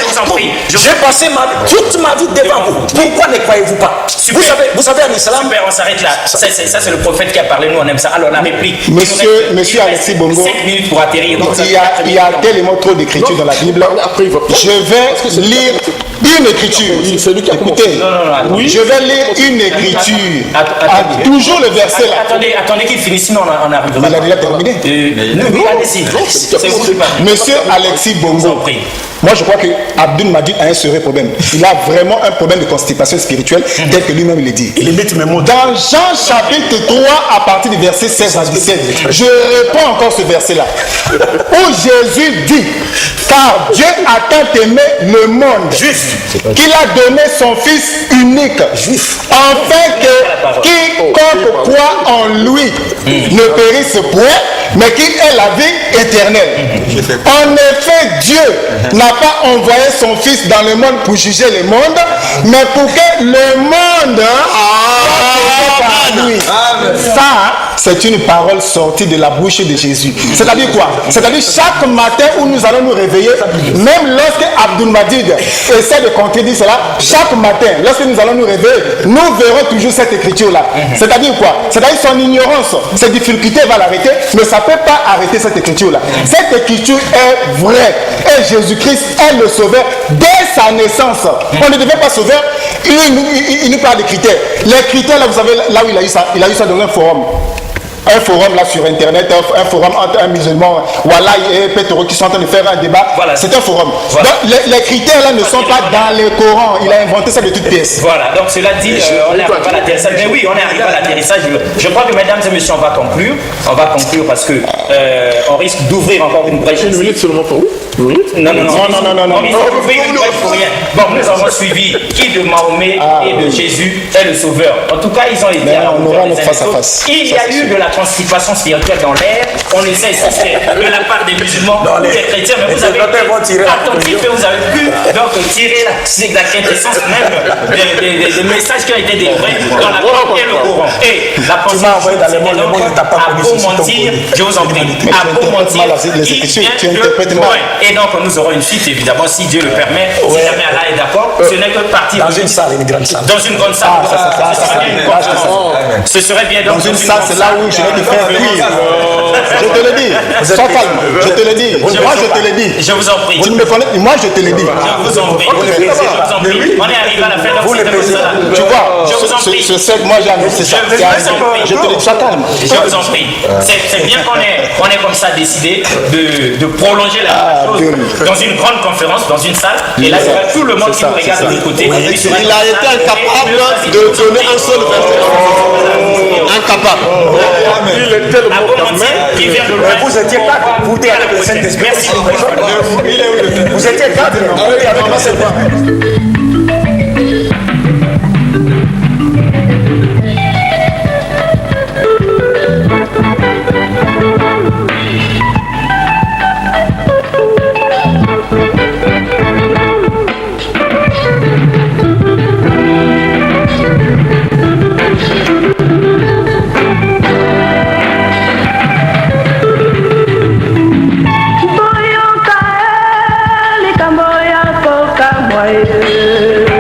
toute ma vie devant vous. Pourquoi ne croyez-vous pas? Vous savez en islam. Super, on s'arrête là. Ça, c'est le prophète qui a parlé, nous on aime ça. Alors la réplique. Monsieur Alexis Bongo, 5 minutes pour atterrir. Il y a tellement trop d'écritures dans la Bible. Je vais lire une écriture. Écoutez, je vais lire une écriture. Toujours le verset là. Attendez qu'il finisse, sinon on arrive. Il a déjà terminé. Oui, allez-y. Monsieur Alexis Bongo, moi je crois que Abdul Majid a un sérieux problème. Il a vraiment un problème de constipation spirituelle, tel que lui-même il le dit. Dans Jean chapitre 3, à partir du verset 16 à 17, je réponds encore ce verset-là, où Jésus dit, car Dieu a tant aimé le monde, qu'il a donné son Fils unique, afin que quiconque croit en lui ne périsse point, mais qu'il ait la vie éternelle. En effet, Dieu n'a pas envoyé son Fils dans le monde pour juger le monde, mais pour que le monde soit lui. Ça, c'est une parole sortie de la bouche de Jésus. C'est-à-dire quoi? C'est-à-dire chaque matin où nous allons nous réveiller, même lorsque Abdul Majid essaie de contredire cela, chaque matin, lorsque nous allons nous réveiller, nous verrons toujours cette écriture-là. C'est-à-dire quoi? C'est-à-dire son ignorance, ses difficultés va l'arrêter, mais ça ne peut pas arrêter cette écriture-là. Cette écriture est vraie. Et Jésus-Christ est le sauveur dès sa naissance. On ne devait pas sauver. Il nous parle des critères. Les critères, là, vous savez, là où il a eu ça dans un forum. Un forum là sur internet, un forum entre un musulman, Wallah et Petro qui sont en train de faire un débat. Voilà. C'est un forum. Voilà. Donc les critères là ne sont pas dans le Coran. Il a inventé ça de toutes pièces. Voilà, donc cela dit, on est arrivé à l'atterrissage. Mais oui, on est arrivé à l'atterrissage. Je crois que mesdames et messieurs, on va conclure. On va conclure parce que on risque d'ouvrir encore une brèche. Une minute seulement pour vous? Oui. Non. On risque d'ouvrir une brèche pour rien. Bon, nous avons suivi qui de Mahomet et de Jésus est le sauveur. En tout cas, ils ont été à la hauteur des face à face. Il y a eu de la constipation spirituelle dans l'air. On essaie de la part des musulmans ou des chrétiens, mais vous avez été attentifs et vous avez pu donc tirer la quintessence même des messages qui ont été délivrés dans la Bible et le Coran. Et la pensée à beau mentir, je vous en prie, à beau mentir, et donc nous aurons une suite évidemment si Dieu le permet, si jamais Allah est d'accord. Ce n'est que partir dans une salle, une grande salle. Dans une grande salle. Ce serait bien donc dans une salle, c'est là où je vais te faire cuire. Je te le dis. Sois calme. Je te le dis. Moi, je te le dis. Je vous en prie. Vous ne me connaissez. Moi, je te le dis. Je vous en prie. On est arrivé à la fin de tu vois, ce sec, moi, j'ai annoncé ça. Je te le dis. Sois calme. Je vous en prie. C'est bien qu'on ait comme ça décidé de prolonger la chose dans une grande conférence, dans une salle. Et là, il y aura tout le monde qui nous regarde de côté. Il a été incapable de donner un seul verset. Incapable. Il est tellement qui vient de loin. Vous étiez cadre, vous étiez avec le Saint-Esprit. Merci. Vous étiez cadre, oui, avec le Saint-Esprit. Boyoka, likambo ya koka mwaye.